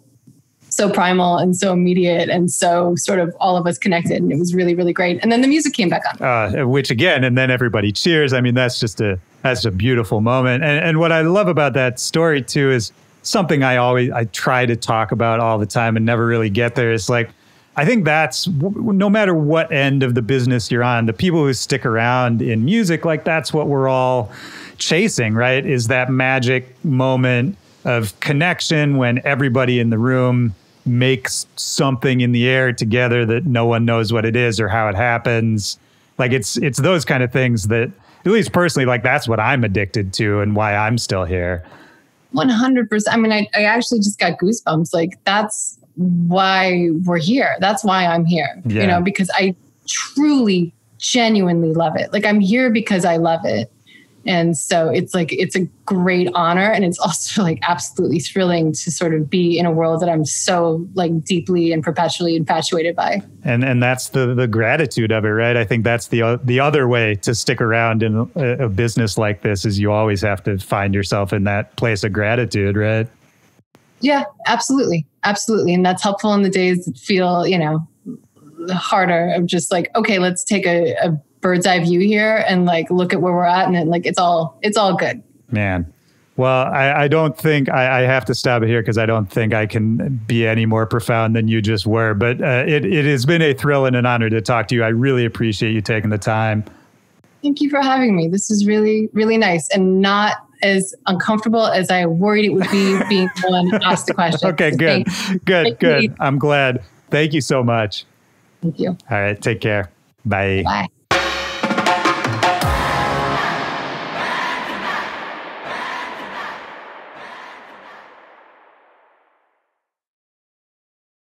primal and so immediate and so sort of all of us connected. And it was really, really great. And then the music came back on. Which again, and then everybody cheers. I mean, that's a beautiful moment. And what I love about that story too is something I try to talk about all the time and never really get there. It's like, I think that's no matter what end of the business you're on, the people who stick around in music, like that's what we're all chasing, right? Is that magic moment of connection when everybody in the room makes something in the air together that no one knows what it is or how it happens. Like it's those kind of things that, at least personally, like that's what I'm addicted to and why I'm still here. 100%. I mean, I actually just got goosebumps. Like that's why we're here. That's why I'm here, because I truly, genuinely love it. Like I'm here because I love it. And so it's a great honor. And it's also like absolutely thrilling to sort of be in a world that I'm so like deeply and perpetually infatuated by. And that's the gratitude of it, right? I think that's the other way to stick around in a business like this is you always have to find yourself in that place of gratitude, right? Yeah, absolutely. Absolutely. And that's helpful in the days that feel, harder of just like, okay, let's take a bird's eye view here and like look at where we're at, and then like it's all good. Man. Well, I don't think I have to stop it here because I don't think I can be any more profound than you just were. But it has been a thrill and an honor to talk to you. I really appreciate you taking the time. Thank you for having me. This is really, really nice and not as uncomfortable as I worried it would be being the one asked the question. Okay, good. Good. I'm glad. Thank you so much. Thank you. All right. Take care. Bye. Bye.